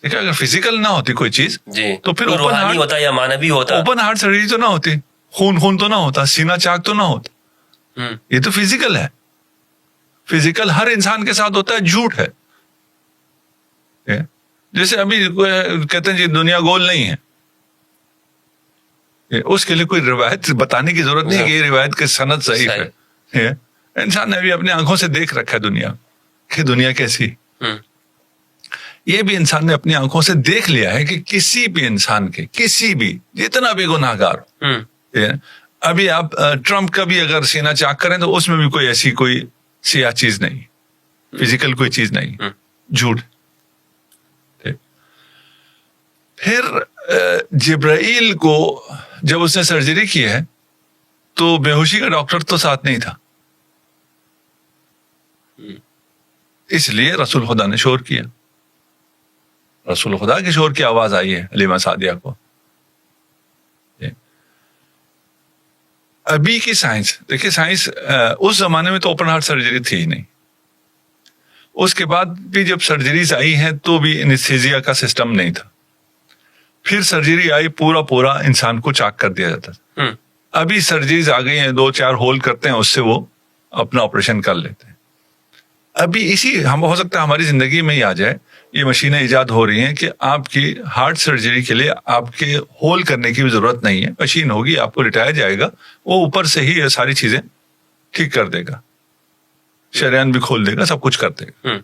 Speaker 2: دیکھیں اگر فزیکل نہ ہوتی کوئی چیز
Speaker 1: جی
Speaker 2: تو پھر
Speaker 1: روحانی ہوتا یا مانوی ہوتا.
Speaker 2: اوپن ہارٹ سرجری تو نہ ہوتی، خون تو نہ ہوتا، سینہ چاک تو نہ ہوتا. یہ تو فزیکل ہے. فزیکل ہر انسان کے ساتھ ہوتا ہے، جھوٹ ہے. جیسے ابھی کہتے ہیں جی دنیا گول نہیں ہے، اس کے لیے کوئی روایت بتانے کی ضرورت نہیں کہ یہ روایت کی سند صحیح ہے. انسان نے ابھی اپنی آنکھوں سے دیکھ رکھا ہے دنیا کہ دنیا کیسی. یہ بھی انسان نے اپنی آنکھوں سے دیکھ لیا ہے کہ کسی بھی انسان کے، کسی بھی جتنا بھی گناہ گار، ابھی آپ ٹرمپ کا بھی اگر سینہ چاک کریں تو اس میں بھی کوئی ایسی کوئی سیاہ چیز نہیں، فزیکل کوئی چیز نہیں، جھوٹ. پھر جبرائیل کو جب اس نے سرجری کی ہے تو بے ہوشی کا ڈاکٹر تو ساتھ نہیں تھا، اس لیے رسول خدا نے شور کیا. رسول خدا کے شور کی آواز آئی ہے حلیمہ سعدیہ کو. ابھی کی سائنس دیکھیے، سائنس اس زمانے میں تو اوپن ہارٹ سرجری تھی ہی نہیں. اس کے بعد بھی جب سرجریز آئی ہیں تو بھی انستھیزیا کا سسٹم نہیں تھا. پھر سرجری آئی، پورا انسان کو چاک کر دیا جاتا تھا. ابھی سرجریز آ گئی ہیں، 2-4 ہول کرتے ہیں، اس سے وہ اپنا آپریشن کر لیتے ہیں. ابھی اسی ہم ہو سکتا ہے ہماری زندگی میں ہی آ جائے، یہ مشینیں ایجاد ہو رہی ہیں کہ آپ کی ہارٹ سرجری کے لیے آپ کے ہول کرنے کی بھی ضرورت نہیں ہے. مشین ہوگی، آپ کو لٹایا جائے گا، وہ اوپر سے ہی یہ ساری چیزیں ٹھیک کر دے گا، شریان بھی کھول دے گا، سب کچھ کر دے گا.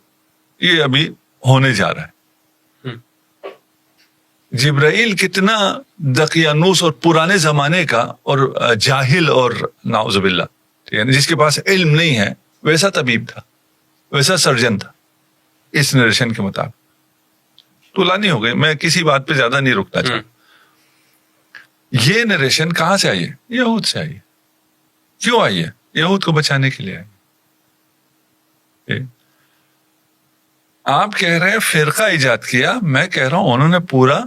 Speaker 2: یہ ابھی ہونے جا رہا ہے. جبرائیل کتنا دقیانوس اور پرانے زمانے کا اور جاہل اور نعوذ باللہ، یعنی جس کے پاس علم نہیں ہے، ویسا طبیب تھا، ویسا سرجن تھا اس نریشن کے مطابق. طولانی ہو گئی، میں کسی بات پہ زیادہ نہیں رکتا چاہتا. یہ نریشن کہاں سے آئی ہے؟ یہود سے آئی ہے. کیوں آئی ہے؟ یہود کو بچانے کے لیے آئی. آپ کہہ رہے ہیں فرقہ ایجاد کیا، میں کہہ رہا ہوں انہوں نے پورا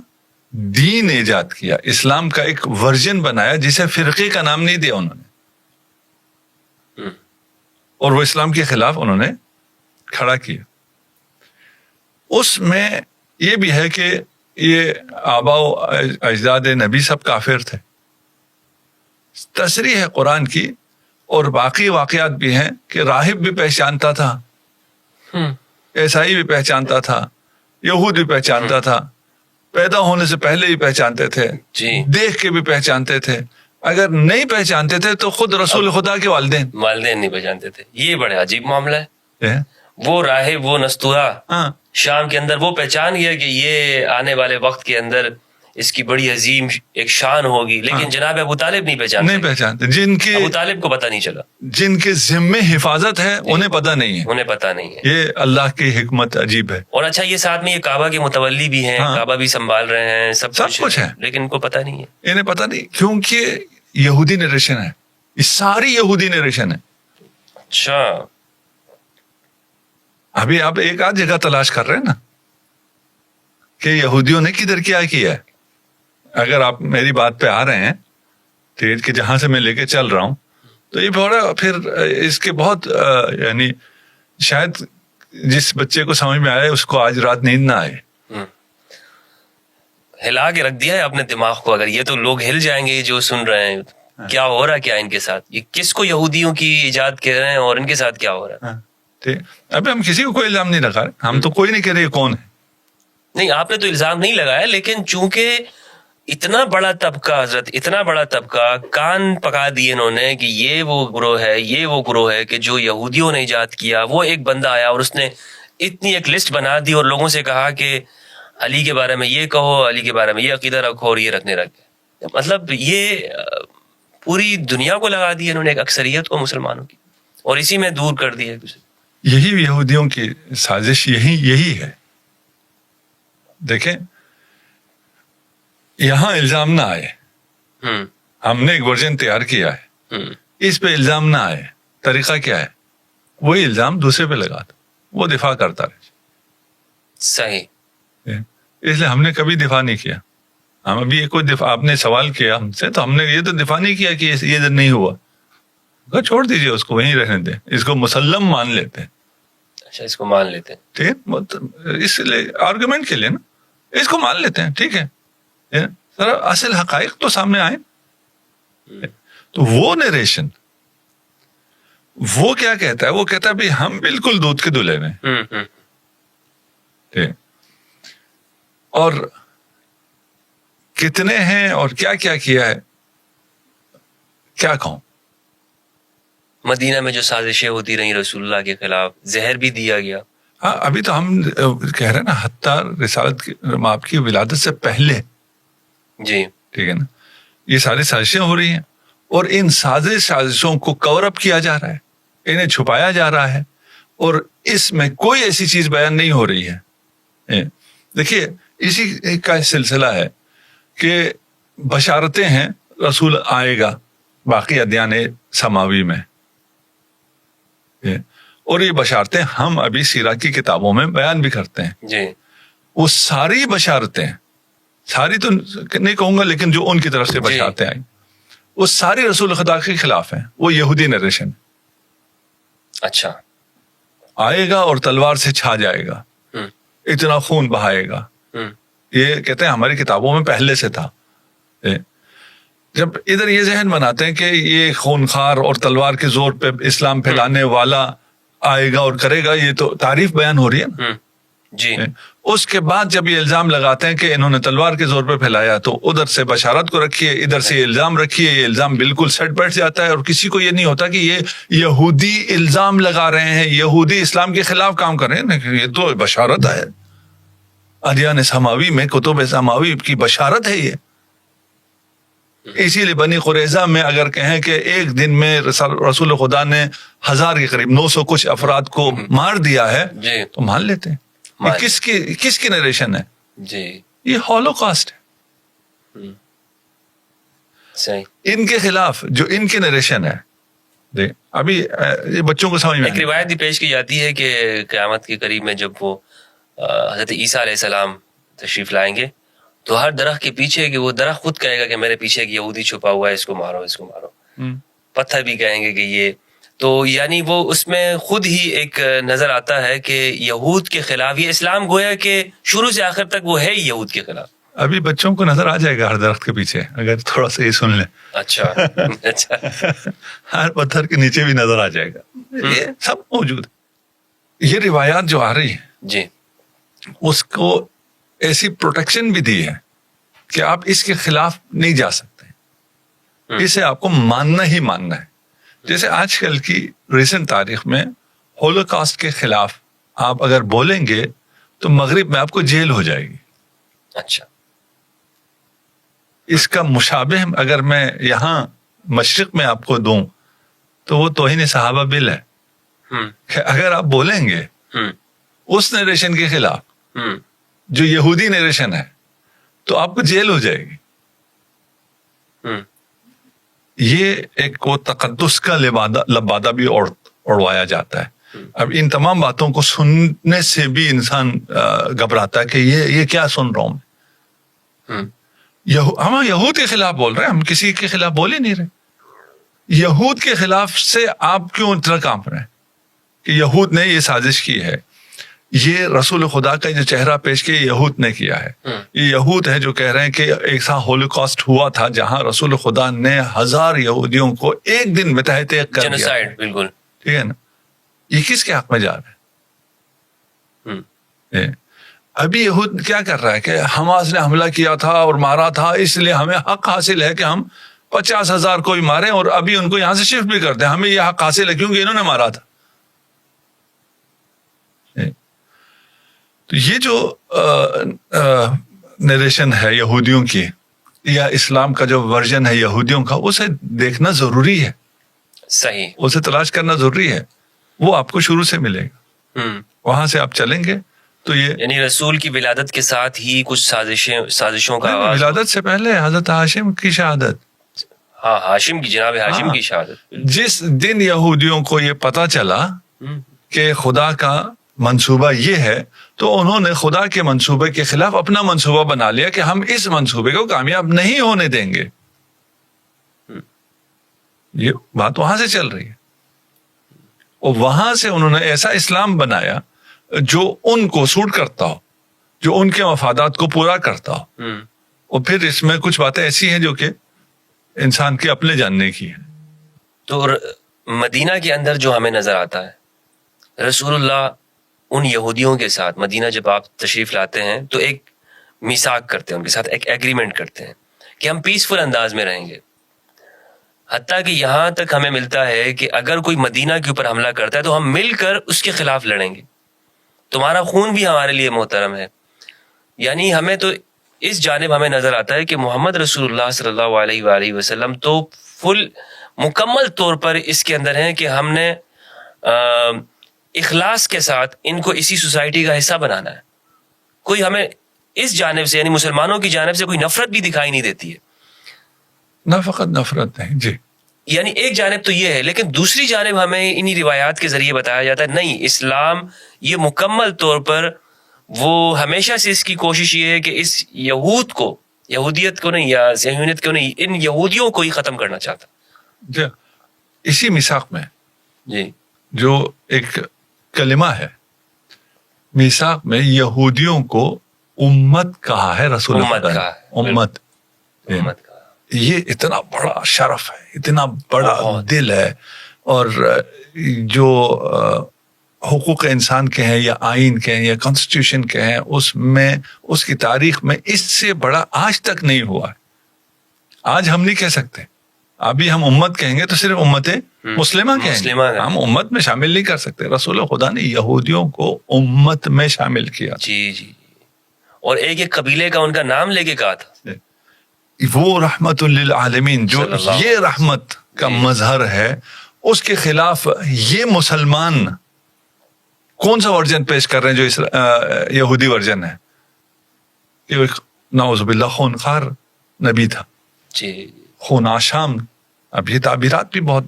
Speaker 2: دین ایجاد کیا، اسلام کا ایک ورژن بنایا جسے فرقے کا نام نہیں دیا انہوں نے، اور وہ اسلام کے خلاف انہوں نے کھڑا کیا. اس میں یہ بھی ہے کہ یہ آبا و اجداد نبی سب کافر تھے، تصریح ہے قرآن کی، اور باقی واقعات بھی ہیں کہ راہب بھی پہچانتا تھا، عیسائی بھی پہچانتا تھا، یہود بھی پہچانتا تھا، پیدا ہونے سے پہلے بھی پہچانتے تھے، دیکھ کے بھی پہچانتے تھے. اگر نہیں پہچانتے تھے تو خود رسول خدا کے والدین
Speaker 1: نہیں پہچانتے تھے. یہ بڑا عجیب معاملہ ہے. وہ راہب وہ نستورا
Speaker 2: ہاں
Speaker 1: شام کے اندر وہ پہچان گیا کہ یہ آنے والے وقت کے اندر اس کی بڑی عظیم ایک شان ہوگی، لیکن جناب ابو طالب نہیں
Speaker 2: پہچانتے، جن کے
Speaker 1: ابو طالب کو پتہ نہیں چلا،
Speaker 2: جن کے ذمے حفاظت ہے انہیں پتہ نہیں ہے،
Speaker 1: انہیں پتہ نہیں ہے.
Speaker 2: یہ اللہ کی حکمت عجیب ہے.
Speaker 1: اور اچھا یہ ساتھ میں یہ کعبہ کے متولی بھی ہیں، کعبہ بھی سنبھال رہے ہیں، سب کچھ ہے، لیکن ان کو پتہ نہیں ہے،
Speaker 2: انہیں پتہ نہیں، کیونکہ یہودی نریشن ہے، یہ ساری یہودی نریشن ہے.
Speaker 1: اچھا
Speaker 2: ابھی آپ ایک آدھ جگہ تلاش کر رہے ہیں نا کہ یہودیوں نے کدھر کیا ہے. اگر آپ میری بات پہ آ رہے ہیں ٹھیک کہ جہاں سے میں لے کے چل رہا ہوں، تو یہ بڑا پھر اس کے بہت یعنی شاید جس بچے کو سمجھ میں آئے اس کو آج رات نیند نہ آئے.
Speaker 1: ہلا کے رکھ دیا ہے اپنے دماغ کو. اگر یہ تو لوگ ہل جائیں گے جو سن رہے ہیں، کیا ہو رہا ہے کیا ان کے ساتھ، یہ کس کو یہودیوں کی ایجاد کہہ رہے ہیں اور ان کے ساتھ کیا ہو رہا ہے.
Speaker 2: ٹھیک، ابھی ہم کسی کو کوئی الزام نہیں لگا رہے، ہم تو کوئی نہیں کہہ رہے کون ہے.
Speaker 1: نہیں آپ نے تو الزام نہیں لگایا، لیکن چونکہ اتنا بڑا طبقہ حضرت، اتنا بڑا طبقہ کان پکا دیے انہوں نے کہ یہ وہ گروہ ہے، یہ وہ گروہ ہے کہ جو یہودیوں نے ایجاد کیا. وہ ایک بندہ آیا اور اس نے اتنی ایک لسٹ بنا دی اور لوگوں سے کہا کہ علی کے بارے میں یہ کہو، علی کے بارے میں یہ عقیدہ رکھو اور یہ رکھنے رکھ. مطلب یہ پوری دنیا کو لگا دی انہوں نے، ایک اکثریت کو مسلمانوں کی، اور اسی میں دور کر دیا ایک دوسرے.
Speaker 2: یہی یہودیوں کی سازش یہی ہے. دیکھیں یہاں الزام نہ آئے، ہم نے ایک ورژن تیار کیا ہے، اس پہ الزام نہ آئے. طریقہ کیا ہے؟ وہی الزام دوسرے پہ لگا دو، وہ دفاع کرتا رہے.
Speaker 1: صحیح.
Speaker 2: اس لیے ہم نے کبھی دفاع نہیں کیا. ہم ابھی کوئی دفاع، آپ نے سوال کیا ہم سے تو ہم نے یہ تو دفاع نہیں کیا کہ یہ نہیں ہوا. چھوڑ دیجئے اس کو، وہیں رہنے دیں، اس کو مسلم مان لیتے ہیں.
Speaker 1: اچھا اس کو مان لیتے ہیں،
Speaker 2: ٹھیک، اس لیے آرگومنٹ کے لیے نا اس کو مان لیتے ہیں. ٹھیک ہے، ذرا اصل حقائق تو سامنے آئے. تو وہ نریشن وہ کیا کہتا ہے؟ وہ کہتا ہے بھائی ہم بالکل دودھ کے دلہے میں. ٹھیک، اور کتنے ہیں اور کیا کیا ہے کیا کہوں.
Speaker 1: مدینہ میں جو سازشیں ہوتی رہی رسول اللہ کے خلاف، زہر بھی دیا گیا.
Speaker 2: ہاں ابھی تو ہم کہہ رہے ہیں نا حتیٰ رسالت کی آپ کی ولادت سے پہلے. جی ٹھیک ہے نا، یہ ساری سازشیں ہو رہی ہیں اور ان سازشوں کو کور اپ کیا جا رہا ہے، انہیں چھپایا جا رہا ہے، اور اس میں کوئی ایسی چیز بیان نہیں ہو رہی ہے. دیکھیے اسی کا سلسلہ ہے کہ بشارتیں ہیں رسول آئے گا باقی ادیان سماوی میں، اور یہ بشارتیں ہم ابھی سیرہ کی کتابوں میں بیان بھی کرتے ہیں.
Speaker 1: جی
Speaker 2: وہ ساری بشارتیں، ساری تو نہیں کہوں گا لیکن جو ان کی طرف سے بشارتیں آئیں وہ ساری رسول خدا کے خلاف ہیں. وہ یہودی نریشن. اچھا، آئے گا اور تلوار سے چھا جائے گا، اتنا خون بہائے گا. یہ کہتے ہیں ہماری کتابوں میں پہلے سے تھا. جب ادھر یہ ذہن بناتے ہیں کہ یہ خونخوار اور تلوار کے زور پہ اسلام پھیلانے والا آئے گا اور کرے گا، یہ تو تعریف بیان ہو رہی ہے نا. جی اس کے بعد جب یہ الزام لگاتے ہیں کہ انہوں نے تلوار کے زور پہ پھیلایا، تو ادھر سے بشارت کو رکھیے، ادھر سے یہ الزام رکھیے. یہ الزام بالکل سٹ بیٹھ جاتا ہے اور کسی کو یہ نہیں ہوتا کہ یہ یہودی الزام لگا رہے ہیں، یہودی اسلام کے خلاف کام کر رہے ہیں. یہ تو بشارت ہے، ادیان سماوی میں کتب سماوی کی بشارت ہے یہ. اسی لیے بنی قریظہ میں اگر کہیں کہ ایک دن میں رسول خدا نے 1000 کے قریب 900 کچھ افراد کو مار دیا ہے، تو مان لیتے ہیں. یہ کس کی نریشن ہے؟ جی یہ ہولوکاسٹ ہے. ان کے خلاف جو ان کی نریشن ہے، ابھی یہ بچوں کو سمجھ میں
Speaker 1: ایک روایت بھی پیش کی جاتی ہے کہ قیامت کے قریب میں جب وہ حضرت عیسیٰ علیہ السلام تشریف لائیں گے تو ہر درخت کے پیچھے کہ وہ درخت خود کہے گا کہ میرے پیچھے ایک یہودی چھپا ہوا ہے، اس کو مارو، اس کو مارو. پتھر بھی کہیں گے کہ یہ تو یعنی وہ اس میں خود ہی ایک نظر آتا ہے کہ یہود کے خلاف یہ اسلام گویا کہ شروع سے آخر تک وہ ہے ہی یہود کے خلاف.
Speaker 2: ابھی بچوں کو نظر آ جائے گا ہر درخت کے پیچھے اگر تھوڑا سا یہ سن لیں.
Speaker 1: اچھا اچھا
Speaker 2: ہر پتھر کے نیچے بھی نظر آ جائے گا. یہ سب موجود ہے. یہ روایات جو آ رہی ہیں
Speaker 1: جی
Speaker 2: اس کو ایسی پروٹیکشن بھی دی ہے کہ آپ اس کے خلاف نہیں جا سکتے، اسے آپ کو ماننا ہی ماننا ہے. جیسے آج کل کی ریسنٹ تاریخ میں ہولوکاسٹ کے خلاف آپ اگر بولیں گے تو مغرب میں آپ کو جیل ہو جائے گی.
Speaker 1: اچھا.
Speaker 2: اس کا مشابہ اگر میں یہاں مشرق میں آپ کو دوں تو وہ توہین صحابہ بل ہے. کہ اگر آپ بولیں گے اس نیریشن کے خلاف جو یہودی نیریشن ہے تو آپ کو جیل ہو جائے گی. یہ ایک وہ تقدس کا لبادہ بھی اڑوایا جاتا ہے. اب ان تمام باتوں کو سننے سے بھی انسان گھبراتا ہے کہ یہ کیا سن رہا ہوں میں. ہم یہود کے خلاف بول رہے ہیں, ہم کسی کے خلاف بول ہی نہیں رہے. یہود کے خلاف سے آپ کیوں اتنا کانپ رہے ہیں کہ یہود نے یہ سازش کی ہے, یہ رسول خدا کا جو چہرہ پیش کیا یہود نے کیا ہے. یہ یہود ہے جو کہہ رہے ہیں کہ ایک سا ہولوکاسٹ ہوا تھا جہاں رسول خدا نے 1000 یہودیوں کو ایک دن میں تہہ تیغ کر دیا.
Speaker 1: بالکل
Speaker 2: ٹھیک ہے نا. یہ کس کے حق میں جا رہے ہیں؟ ابھی یہود کیا کر رہا ہے کہ حماس نے حملہ کیا تھا اور مارا تھا, اس لیے ہمیں حق حاصل ہے کہ ہم 50,000 کو بھی ماریں اور ابھی ان کو یہاں سے شفٹ بھی کرتے ہیں. ہمیں یہ حق حاصل ہے کیونکہ انہوں نے مارا تھا. تو یہ جو نریشن ہے یہودیوں کی یا اسلام کا جو ورژن ہے یہودیوں کا, اسے دیکھنا ضروری ہے.
Speaker 1: صحیح.
Speaker 2: اسے تلاش کرنا ضروری ہے. وہ آپ کو شروع سے ملے گا, وہاں سے آپ چلیں گے تو یہ
Speaker 1: یعنی رسول کی ولادت کے ساتھ ہی کچھ سازشوں کا آغاز.
Speaker 2: ولادت سے پہلے حضرت ہاشم کی شہادت.
Speaker 1: ہاں, ہاشم کی, جناب ہاشم کی شہادت.
Speaker 2: جس دن یہودیوں کو یہ پتا چلا کہ خدا کا منصوبہ یہ ہے تو انہوں نے خدا کے منصوبے کے خلاف اپنا منصوبہ بنا لیا کہ ہم اس منصوبے کو کامیاب نہیں ہونے دیں گے. یہ بات وہاں سے چل رہی ہے, اور وہاں سے انہوں نے ایسا اسلام بنایا جو ان کو سوٹ کرتا ہو, جو ان کے مفادات کو پورا کرتا ہو. اور پھر اس میں کچھ باتیں ایسی ہیں جو کہ انسان کے اپنے جاننے کی ہیں.
Speaker 1: تو مدینہ کے اندر جو ہمیں نظر آتا ہے, رسول اللہ ان یہودیوں کے ساتھ مدینہ جب آپ تشریف لاتے ہیں تو ایک میثاق کرتے ہیں, ان کے ساتھ ایک ایگریمنٹ کرتے ہیں کہ ہم پیسفل انداز میں رہیں گے. حتیٰ کہ یہاں تک ہمیں ملتا ہے کہ اگر کوئی مدینہ کے اوپر حملہ کرتا ہے تو ہم مل کر اس کے خلاف لڑیں گے, تمہارا خون بھی ہمارے لیے محترم ہے. یعنی ہمیں تو اس جانب ہمیں نظر آتا ہے کہ محمد رسول اللہ صلی اللہ علیہ وآلہ وسلم تو مکمل طور پر اس کے اندر ہیں کہ ہم نے اخلاص کے ساتھ ان کو اسی سوسائٹی کا حصہ بنانا ہے. کوئی ہمیں اس جانب سے یعنی مسلمانوں کی جانب سے کوئی نفرت بھی دکھائی نہیں دیتی ہے.
Speaker 2: نہ فقط نفرت نہیں جی,
Speaker 1: یعنی ایک جانب تو یہ ہے, لیکن دوسری جانب ہمیں انہی روایات کے ذریعے بتایا جاتا ہے نہیں, اسلام یہ مکمل طور پر وہ ہمیشہ سے اس کی کوشش یہ ہے کہ اس یہود کو, یہودیت کو نہیں یا صہیونیت کو نہیں, ان یہودیوں کو ہی ختم کرنا چاہتا.
Speaker 2: جی اسی میثاق میں
Speaker 1: جی
Speaker 2: جو ایک کلمہ ہے, میثاق میں یہودیوں کو امت کہا ہے رسول
Speaker 1: امت
Speaker 2: خدا نے.
Speaker 1: کہا ہے,
Speaker 2: امت
Speaker 1: امت کا
Speaker 2: یہ اتنا بڑا شرف ہے, اتنا بڑا دل ہے, اور جو حقوق انسان کے ہیں یا آئین کے ہیں یا کانسٹیٹیوشن کے ہیں, اس میں اس کی تاریخ میں اس سے بڑا آج تک نہیں ہوا ہے. آج ہم نہیں کہہ سکتے, ابھی ہم امت کہیں گے تو صرف امت مسلمہ کہیں گے, ہم امت میں شامل نہیں کر سکتے. رسول خدا نے یہودیوں کو امت میں شامل کیا.
Speaker 1: جی جی, اور ایک ایک قبیلے کا ان کا نام لے کے کہا تھا.
Speaker 2: وہ رحمت للعالمین جو یہ رحمت کا مظہر ہے, اس کے خلاف یہ مسلمان کون سا ورژن پیش کر رہے ہیں جو یہودی ورژن ہے. یہ نعوذ باللہ خونخوار نبی تھا,
Speaker 1: جی
Speaker 2: خون آشام. اب یہ تعبیرات بھی بہت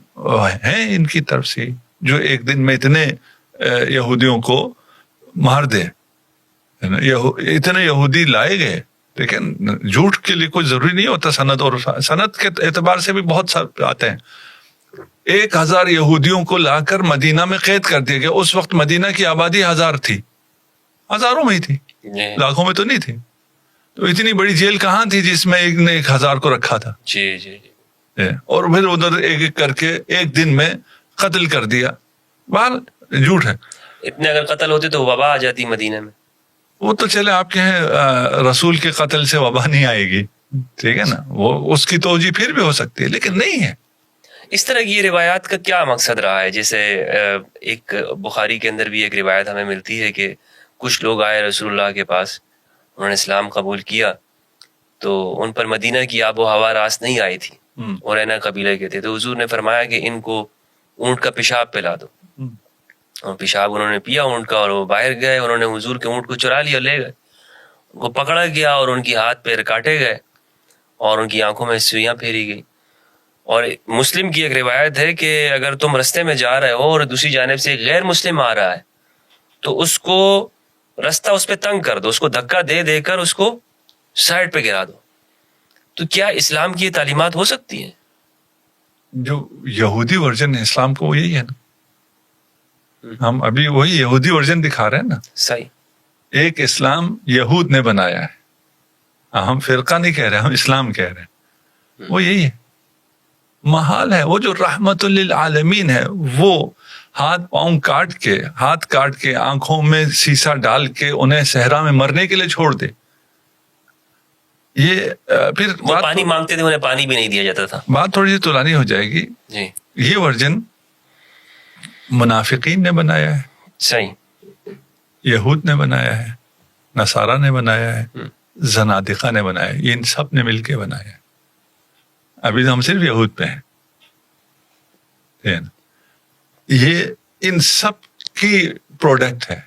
Speaker 2: ہیں ان کی طرف سے, جو ایک دن میں اتنے یہودیوں کو مار دے, اتنے یہودی لائے گئے. لیکن جھوٹ کے لیے کوئی ضروری نہیں ہوتا سند, اور سند کے اعتبار سے بھی بہت سارے آتے ہیں. 1000 یہودیوں کو لا کر مدینہ میں قید کر دیا گیا. اس وقت مدینہ کی آبادی 1000 تھی, ہزاروں میں ہی تھی, لاکھوں میں تو نہیں تھی. تو اتنی بڑی جیل کہاں تھی جس میں ایک نے 1000 کو رکھا تھا.
Speaker 1: جی جی,
Speaker 2: اور پھر ادھر ایک ایک کر کے ایک دن میں قتل کر دیا. بہر جھوٹ ہے.
Speaker 1: اتنے اگر قتل ہوتے تو وبا آ جاتی مدینہ میں.
Speaker 2: وہ تو چلے آپ کہیں رسول کے قتل سے وبا نہیں آئے گی, ٹھیک ہے نا, وہ اس کی توجہ پھر بھی ہو سکتی ہے, لیکن نہیں ہے.
Speaker 1: اس طرح کی یہ روایات کا کیا مقصد رہا ہے؟ جیسے ایک بخاری کے اندر بھی ایک روایت ہمیں ملتی ہے کہ کچھ لوگ آئے رسول اللہ کے پاس، انہوں نے اسلام قبول کیا تو ان پر مدینہ کی آب و ہوا راس نہیں آئی تھی، اور اینا قبیلے کے تھے، تو حضور نے فرمایا کہ ان کو اونٹ کا پیشاب پلا دو، اور پیشاب انہوں نے پیا اونٹ کا، اور وہ باہر گئے، انہوں نے حضور کے اونٹ کو چرا لیا، لے گئے، ان کو پکڑا گیا اور ان کی ہاتھ پیر کاٹے گئے اور ان کی آنکھوں میں سوئیاں پھیری گئی۔ اور مسلم کی ایک روایت ہے کہ اگر تم رستے میں جا رہے ہو اور دوسری جانب سے ایک غیر مسلم آ رہا ہے تو اس کو رستہ اس پہ تنگ کر دو، اس کو دھکا دے دے کر اس کو سائڈ پہ گرا دو۔ تو کیا اسلام کی یہ تعلیمات ہو سکتی ہیں؟
Speaker 2: جو یہودی ورژن ہے اسلام کو وہ یہی ہے نا، ہم ابھی وہی یہودی ورژن دکھا رہے ہیں نا۔
Speaker 1: صحیح،
Speaker 2: ایک اسلام یہود نے بنایا ہے، ہم فرقہ نہیں کہہ رہے، ہم اسلام کہہ رہے ہیں، وہ یہی ہے، محال ہے۔ وہ جو رحمت للعالمین ہے وہ ہاتھ پاؤں کاٹ کے آنکھوں میں سیسا ڈال کے انہیں صحرا میں مرنے کے لیے چھوڑ دے۔ یہ پھر
Speaker 1: وہ پانی مانگتے تھے، انہیں پانی بھی نہیں دیا جاتا تھا۔
Speaker 2: بات تھوڑی سی طولانی ہو جائے گی
Speaker 1: جی،
Speaker 2: یہ ورژن منافقین نے بنایا ہے،
Speaker 1: صحیح،
Speaker 2: یہود نے بنایا ہے، نصارہ نے بنایا ہے، زنادقہ نے بنایا ہے، یہ ان سب نے مل کے بنایا ہے۔ ابھی تو ہم صرف یہود پہ ہیں، یہ ان سب کی پروڈکٹ ہے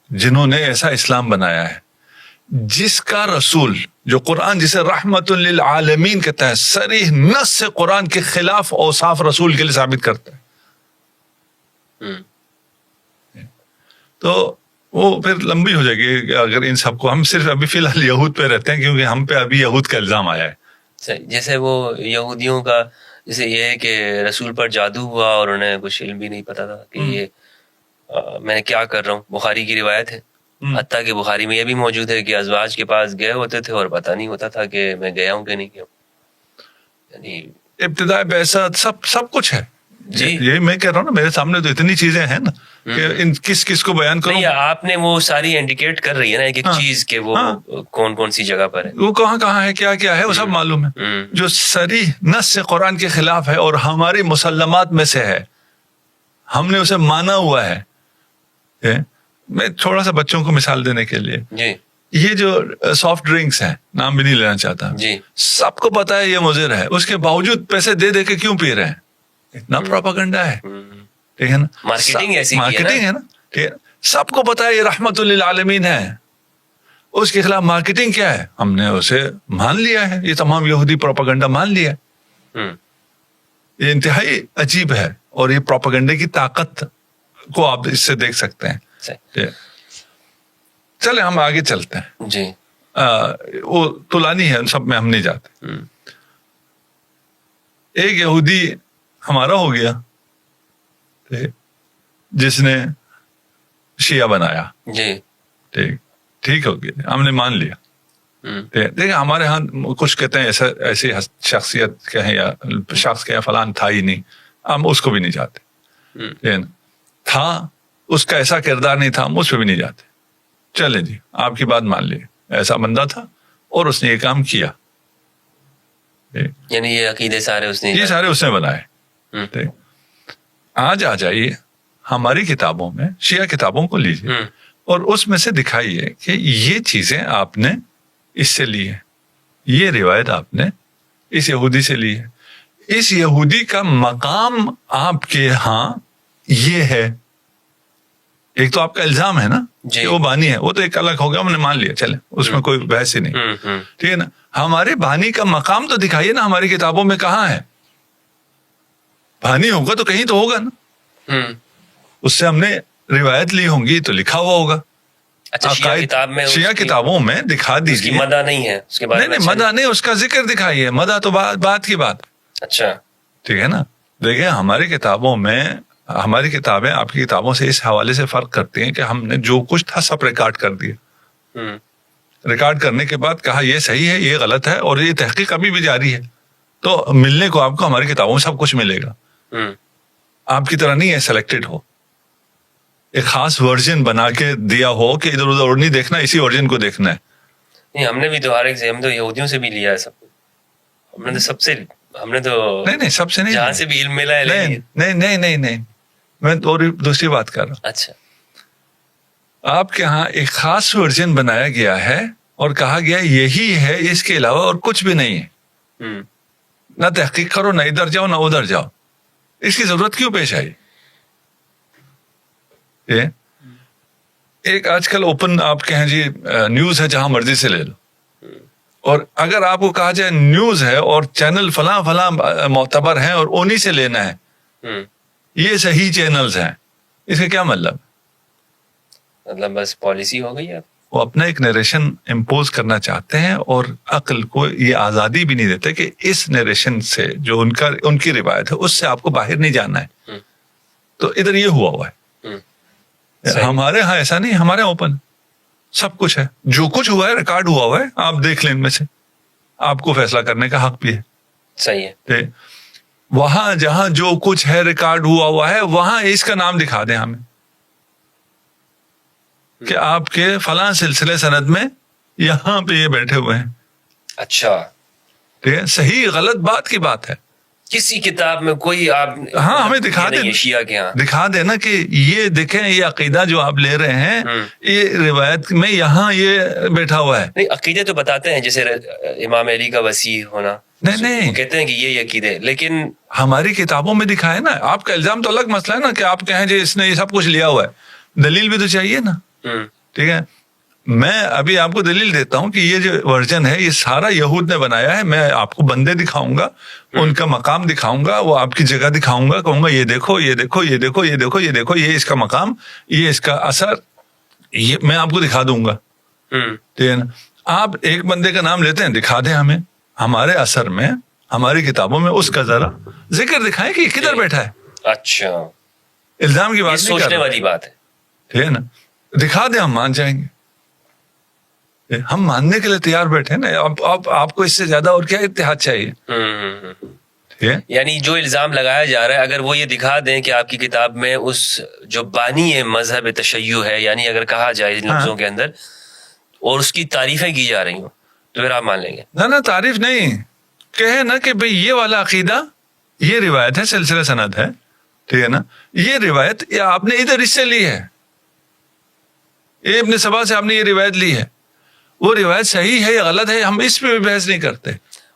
Speaker 2: جنہوں نے ایسا اسلام بنایا ہے جس کا رسول، جو قرآن جسے رحمت للعالمین کہتا ہے، صریح نص سے قرآن کے خلاف اوصاف رسول کے لیے ثابت کرتا ہے۔ تو وہ پھر لمبی ہو جائے گی کہ اگر ان سب کو، ہم صرف ابھی فی الحال یہود پہ رہتے ہیں کیونکہ ہم پہ ابھی یہود کا الزام آیا ہے۔
Speaker 1: جیسے وہ یہودیوں کا جیسے یہ ہے کہ رسول پر جادو ہوا اور انہیں کچھ علم بھی نہیں پتا تھا کہ یہ میں نے کیا کر رہا ہوں۔ بخاری کی روایت ہے، حتیٰ کہ بخاری میں یہ بھی موجود ہے کہ ازواج کے پاس گئے ہوتے تھے اور پتہ نہیں ہوتا تھا کہ میں گیا ہوں کہ نہیں گیا ہوں، یعنی
Speaker 2: ابتداء بعثت سب کچھ ہے۔
Speaker 1: جی،
Speaker 2: یہ میں کہہ رہا ہوں نا، میرے سامنے تو اتنی چیزیں ہیں نا کہ ان کس کو بیان کروں۔
Speaker 1: نہیں، آپ نے وہ ساری انڈیکیٹ کر رہی ہے نا ایک چیز کہ وہ کون سی جگہ پر ہے،
Speaker 2: وہ کہاں ہے، کیا ہے، وہ سب معلوم ہے۔ جو صریح نص سے قرآن کے خلاف ہے اور ہماری مسلمات میں سے ہے، ہم نے اسے مانا ہوا ہے۔ میں تھوڑا سا بچوں کو مثال دینے کے لیے،
Speaker 1: جی،
Speaker 2: یہ جو سافٹ ڈرنکس ہیں، نام بھی نہیں لینا چاہتا،
Speaker 1: جی،
Speaker 2: سب کو پتا ہے یہ مضر ہے، اس کے باوجود پیسے دے دے کے کیوں پی رہے ہیں؟ اتنا پروپیگنڈا ہے، ٹھیک ہے نا، مارکیٹنگ ہے نا، ٹھیک ہے، سب کو پتا ہے یہ رحمت للعالمین ہے، اس کے خلاف مارکیٹنگ کیا ہے؟ ہم نے اسے مان لیا ہے، یہ تمام یہودی پروپیگنڈا مان لیا ہے۔ یہ انتہائی عجیب ہے، اور یہ پروپیگنڈے کی طاقت کو آپ اس سے دیکھ سکتے ہیں۔ چلے ہم آگے چلتے ہیں،
Speaker 1: جی،
Speaker 2: وہ طولانی ہے، ان سب میں ہم نہیں جاتے۔ ایک یہودی ہمارا ہو گیا جس نے شیعہ بنایا،
Speaker 1: جی،
Speaker 2: ٹھیک ہو گیا، ہم نے مان لیا۔ دیکھیں ہمارے ہاں کچھ کہتے ہیں ایسی شخصیت کہیں یا شخص کہیں فلان تھا ہی نہیں، ہم اس کو بھی نہیں جاتے، تھا اس کا ایسا کردار نہیں تھا، ہم اس پہ بھی نہیں جاتے۔ چلے جی، آپ کی بات مان لی، ایسا بندہ تھا اور اس نے یہ کام کیا،
Speaker 1: یعنی یہ عقیدے سارے اس
Speaker 2: نے بنائے۔ آج آ جائیے ہماری کتابوں میں، شیعہ کتابوں کو لیجیے اور اس میں سے دکھائیے کہ یہ چیزیں آپ نے اس سے لی ہے، یہ روایت آپ نے اس یہودی سے لی ہے، اس یہودی کا مقام آپ کے ہاں یہ ہے۔ ایک تو آپ کا الزام ہے نا کہ وہ بانی ہے، وہ تو ایک الگ ہو گیا، ہم نے مان لیا، چلے اس میں کوئی بحث ہی نہیں، ٹھیک ہے نا۔ ہمارے بانی کا مقام تو دکھائیے نا، ہماری کتابوں میں کہاں ہے؟ بانی ہوگا تو کہیں تو ہوگا نا، اس سے ہم نے روایت لی ہوں گی تو لکھا ہوا ہوگا۔ شیعہ کتابوں میں دکھا دیجیے،
Speaker 1: مدح نہیں ہے اس کے بارے میں،
Speaker 2: مدح نہیں، اس کا ذکر دکھائیے، مدح تو بات کی بات،
Speaker 1: اچھا،
Speaker 2: ٹھیک ہے نا۔ دیکھیں ہماری کتابوں میں، ہماری کتابیں آپ کی کتابوں سے اس حوالے سے فرق کرتی ہیں کہ ہم نے جو کچھ تھا سب ریکارڈ کر دیا، ریکارڈ کرنے کے بعد کہا یہ صحیح ہے، یہ غلط ہے، اور یہ تحقیق ابھی بھی جاری ہے، تو ملنے کو آپ کو ہماری کتابوں میں سب کچھ ملے گا۔ آپ کی طرح نہیں ہے سلیکٹڈ ہو، ایک خاص ورژن بنا کے دیا ہو کہ ادھر ادھر نہیں دیکھنا، اسی ورژن کو دیکھنا ہے۔
Speaker 1: نہیں، ہم نے بھی تو ہر ایک سے، ہم تو یہودیوں سے بھی لیا ہے سب، ہم نے تو سب سے ہم نے تو
Speaker 2: نہیں سب سے نہیں،
Speaker 1: جہاں سے بھی علم ملا ہے
Speaker 2: نہیں میں دوسری بات کر رہا ہوں.
Speaker 1: اچھا
Speaker 2: آپ کے ہاں ایک خاص ورژن بنایا گیا ہے اور کہا گیا یہی ہے، اس کے علاوہ اور کچھ بھی نہیں ہے. نہ تحقیق کرو، نہ ادھر جاؤ نہ ادھر جاؤ. اس کی ضرورت کیوں پیش آئی؟ ایک آج کل اوپن آپ کہیں جی نیوز ہے، جہاں مرضی سے لے لو. اور اگر آپ کو کہا جائے نیوز ہے اور چینل فلاں معتبر ہیں اور انہی سے لینا ہے، یہ صحیح چینلز ہیں، اس کا کیا مطلب؟
Speaker 1: مطلب بس پالیسی ہو گئی.
Speaker 2: وہ اپنا ایک نیریشن امپوز کرنا چاہتے ہیں اور عقل کو یہ آزادی بھی نہیں دیتے کہ اس نیریشن سے جو ان کی روایت ہے اس سے آپ کو باہر نہیں جانا ہے. تو ادھر یہ ہوا ہے. ہمارے ہاں ایسا نہیں، ہمارے اوپن سب کچھ ہے، جو کچھ ہوا ہے ریکارڈ ہوا ہے، آپ دیکھ لیں ان میں سے، آپ کو فیصلہ کرنے کا حق بھی ہے.
Speaker 1: صحیح ہے.
Speaker 2: وہاں جہاں جو کچھ ہے ریکارڈ ہوا ہے وہاں اس کا نام دکھا دیں ہمیں کہ آپ کے فلاں سلسلے سند میں یہاں پہ یہ بیٹھے ہوئے ہیں.
Speaker 1: اچھا
Speaker 2: ٹھیک ہے، صحیح غلط بات کی بات ہے.
Speaker 1: کسی کتاب میں کوئی آپ
Speaker 2: ہاں ہمیں دکھا دیں،
Speaker 1: شیعہ کے ہاں
Speaker 2: دکھا دینا کہ یہ دیکھیں یہ عقیدہ جو آپ لے رہے ہیں یہ روایت میں یہاں یہ بیٹھا ہوا ہے.
Speaker 1: نہیں عقیدے تو بتاتے ہیں، جیسے امام علی کا وسیع ہونا،
Speaker 2: نہیں
Speaker 1: وہ کہتے ہیں کہ یہ عقیدے، لیکن
Speaker 2: ہماری کتابوں میں دکھائے نا. آپ کا الزام تو الگ مسئلہ ہے نا کہ آپ کہیں جی اس نے یہ سب کچھ لیا ہوا ہے، دلیل بھی تو چاہیے نا. ٹھیک ہے، میں ابھی آپ کو دلیل دیتا ہوں کہ یہ جو ورژن ہے یہ سارا یہود نے بنایا ہے. میں آپ کو بندے دکھاؤں گا، ان کا مقام دکھاؤں گا، وہ آپ کی جگہ دکھاؤں گا، کہوں گا یہ دیکھو یہ دیکھو یہ دیکھو یہ دیکھو یہ دیکھو، یہ اس کا مقام، یہ اس کا اثر، یہ میں آپ کو دکھا دوں گا. ٹھیک ہے نا. آپ ایک بندے کا نام لیتے ہیں، دکھا دیں ہمیں ہمارے اثر میں، ہماری کتابوں میں اس کا ذرا ذکر دکھائیں کہ یہ کدھر بیٹھا ہے.
Speaker 1: اچھا
Speaker 2: الزام کی بات نہیں
Speaker 1: سوچنے والی بات ہے.
Speaker 2: ٹھیک ہے نا، دکھا دیں، ہم مان جائیں گے. ہم ماننے کے لیے تیار بیٹھے نا. آپ کو اس سے زیادہ اور کیا اتحاد چاہیے؟
Speaker 1: یعنی جو الزام لگایا جا رہا ہے، اگر وہ یہ دکھا دیں کہ آپ کی کتاب میں اس جو بانی مذہب تشیع ہے، یعنی اگر کہا جائے ان لفظوں کے اندر، اور اس کی تعریفیں کی جا رہی ہوں، تو پھر آپ مان لیں گے.
Speaker 2: نہ تعریف نہیں، کہے نا کہ بھئی یہ والا عقیدہ، یہ روایت ہے، سلسلہ سند ہے. ٹھیک ہے نا، یہ روایت یہ آپ نے ادھر اس سے لی ہے، یہ ابن سبا سے آپ نے یہ روایت لی ہے. وہ روایت صحیح ہے یا غلط ہے ہم اس پہ بھی بحث نہیں کرتے.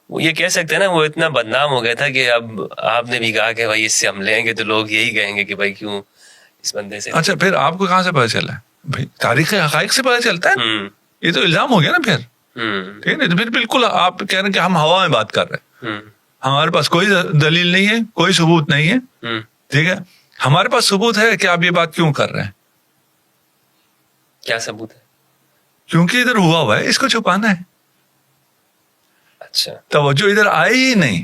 Speaker 1: وہ یہ کہہ سکتے ہیں نا، وہ اتنا بدنام ہو گیا تھا کہ اب آپ نے بھی کہا کہ بھائی اس سے ہم لیں گے تو لوگ یہی کہیں گے کہ بھائی کیوں اس بندے سے.
Speaker 2: اچھا پھر آپ کو کہاں سے پتہ چلا ہے؟ بھائی تاریخ حقائق سے پتہ چلتا ہے. یہ تو الزام ہو گیا نا پھر. ٹھیک ہے نا، تو پھر بالکل آپ کہہ رہے ہیں کہ ہم ہوا میں بات کر رہے ہیں. ہمارے پاس کوئی دلیل نہیں ہے، کوئی ثبوت نہیں ہے. ٹھیک ہے، ہمارے پاس ثبوت ہے کہ آپ یہ بات کیوں کر رہے ہیں.
Speaker 1: کیا ثبوت ہے؟
Speaker 2: کیونکہ ادھر ہوا ہے، اس کو چھپانا ہے.
Speaker 1: اچھا
Speaker 2: توجہ ادھر آئی ہی نہیں،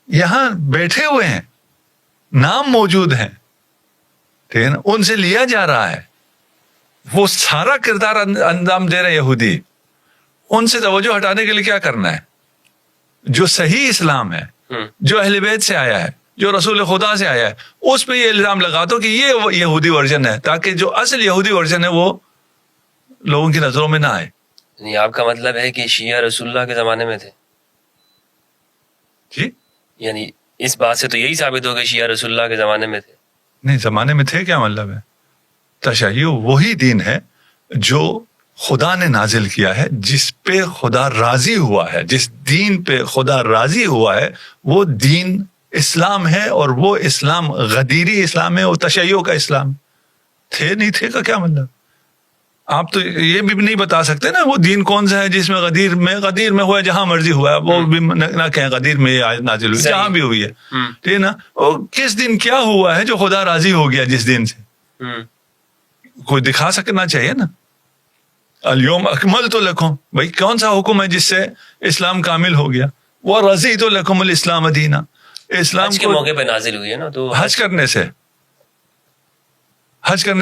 Speaker 2: یہاں بیٹھے ہوئے ہیں، نام موجود ہیں. ٹھیک ہے نا، ان سے لیا جا رہا ہے، وہ سارا کردار انجام دے رہے ہیں یہودی. ان سے توجہ ہٹانے کے لیے کیا کرنا ہے؟ جو صحیح اسلام ہے، جو اہل بیت سے آیا ہے، جو رسول خدا سے آیا ہے، اس پہ یہ الزام لگا دو کہ یہ یہودی ورژن ہے، تاکہ جو اصل یہودی ورژن ہے وہ لوگوں کی نظروں میں نہ آئے.
Speaker 1: یعنی آپ کا مطلب ہے کہ شیعہ رسول اللہ کے زمانے میں تھے؟
Speaker 2: جی،
Speaker 1: یعنی اس بات سے تو یہی ثابت ہو کہ شیعہ رسول اللہ کے زمانے میں تھے.
Speaker 2: نہیں، زمانے میں تھے کیا مطلب ہے؟ تشیع وہی دین ہے جو خدا نے نازل کیا ہے، جس پہ خدا راضی ہوا ہے، جس دین پہ خدا راضی ہوا ہے وہ دین اسلام ہے. اور وہ اسلام غدیری اسلام ہے، وہ تشیع کا اسلام. تھے نہیں تھے کا کیا مطلب؟ آپ تو یہ بھی نہیں بتا سکتے نا وہ دین کون سا ہے جس میں غدیر میں ہوا ہے، جہاں مرضی ہوا ہے. وہ بھی نہ کہیں غدیر میں آیت نازل ہوئی، جہاں بھی ہوئی ہے. ٹھیک ہے نا، اور کس دن کیا ہوا ہے جو خدا راضی ہو گیا جس دن سے؟ کوئی دکھا سکنا چاہیے نا. الیوم اکملت لکم، بھائی کون سا حکم ہے جس سے اسلام کامل ہو گیا؟ ورضیت لکم الاسلام دینا. اسلام
Speaker 1: حج کے موقع پہ نازل ہوئی ہے نا، تو
Speaker 2: حج کرنے سے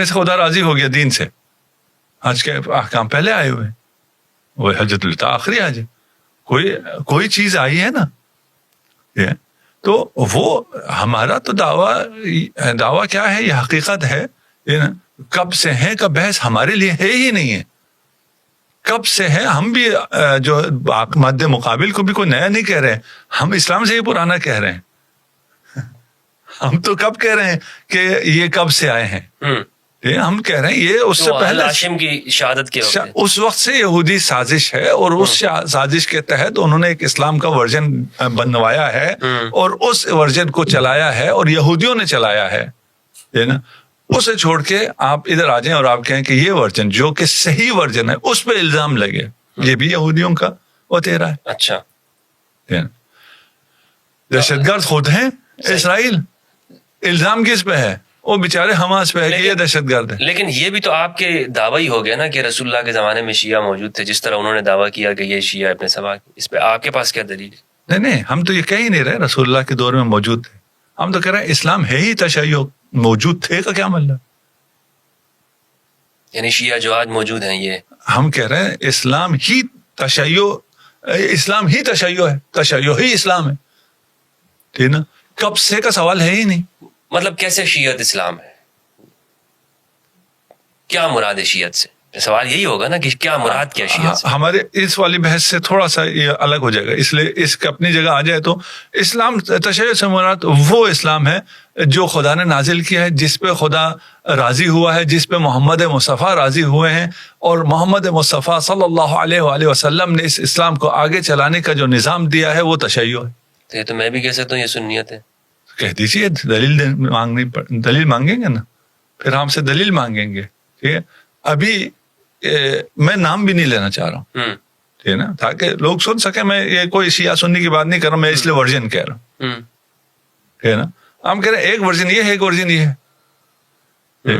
Speaker 2: خدا راضی ہو گیا دین سے. حج کے احکام پہلے آئے ہوئے، وہ حجۃ الوداع آخری حج ہے. کوئی چیز آئی ہے نا، تو وہ ہمارا تو دعویٰ کیا ہے؟ یہ حقیقت ہے. کب سے ہے کا بحث ہمارے لیے ہے ہی نہیں ہے. کب سے ہے. ہم بھی جو مد مقابل کو بھی کوئی نیا نہیں کہہ رہے ہیں, ہم اسلام سے ہی پرانا کہہ رہے ہیں. ہم تو کب کہہ رہے ہیں کہ یہ کب سے آئے ہیں, ہم کہہ رہے ہیں یہ اس سے پہلے
Speaker 1: ہاشم کی شہادت کے وقت
Speaker 2: اس وقت سے یہودی سازش ہے, اور اس سازش کے تحت انہوں نے ایک اسلام کا ورژن بنوایا ہے اور اس ورژن کو چلایا ہے, اور یہودیوں نے چلایا ہے نا. اسے چھوڑ کے آپ ادھر آ جائیں اور آپ کہیں کہ یہ ورژن جو کہ صحیح ورژن ہے اس پہ الزام لگے, یہ بھی یہودیوں کا وہ تیرا ہے.
Speaker 1: اچھا,
Speaker 2: دہشت گرد خود ہیں اسرائیل, الزام کس پہ ہے؟ وہ بیچارے حماس پہ ہے کہ یہ دہشت گرد ہے.
Speaker 1: لیکن یہ بھی تو آپ کے دعویٰ ہی ہو گیا نا کہ رسول اللہ کے زمانے میں شیعہ موجود تھے, جس طرح انہوں نے دعویٰ کیا کہ یہ شیعہ ابن سبا. اس پہ آپ کے پاس کیا دلیل ہے؟
Speaker 2: نہیں, ہم تو یہ کہہ ہی نہیں رہے رسول اللہ کے دور میں موجود تھے. ہم تو کہہ رہے ہیں اسلام ہے ہی تشیع, موجود تھے کا کیا مطلب؟
Speaker 1: یعنی شیعہ جو آج موجود ہیں یہ
Speaker 2: ہم کہہ رہے ہیں اسلام ہی تشیع ہے, تشیع ہی اسلام ہے. ٹھیک نا, کب سے کا سوال ہے ہی نہیں.
Speaker 1: مطلب کیسے شیعت اسلام ہے؟ کیا مراد ہے شیعت سے؟ سوال یہی ہوگا نا کہ کیا مراد کیا شیعت سے؟
Speaker 2: ہمارے اس والی بحث سے تھوڑا سا یہ الگ ہو جائے گا, اس لیے اس کے اپنی جگہ آ جائے تو اسلام تشیع سے مراد وہ اسلام ہے جو خدا نے نازل کیا ہے, جس پہ خدا راضی ہوا ہے, جس پہ محمد مصطفیٰ راضی ہوئے ہیں, اور محمد مصطفیٰ صلی اللہ علیہ وآلہ وسلم نے اس اسلام کو آگے چلانے کا جو نظام دیا ہے وہ تشیع ہے.
Speaker 1: تو یہ تو میں بھی کہہ سکتا ہوں یہ سنیت ہے.
Speaker 2: کہہ دیجیے, دلیل مانگیں گے نا, پھر ہم سے دلیل مانگیں گے. ٹھیک ہے, ابھی میں نام بھی نہیں لینا چاہ رہا ہوں, ٹھیک ہے نا, تاکہ لوگ سن سکیں. میں یہ کوئی شیعہ سنی کی بات نہیں کر رہا ہوں, میں اس لیے ورژن کہہ رہا ہوں. ٹھیک ہے نا, ہم کہہ رہے ہیں ایک ورژن یہ ہے, ایک ورژن یہ ہے.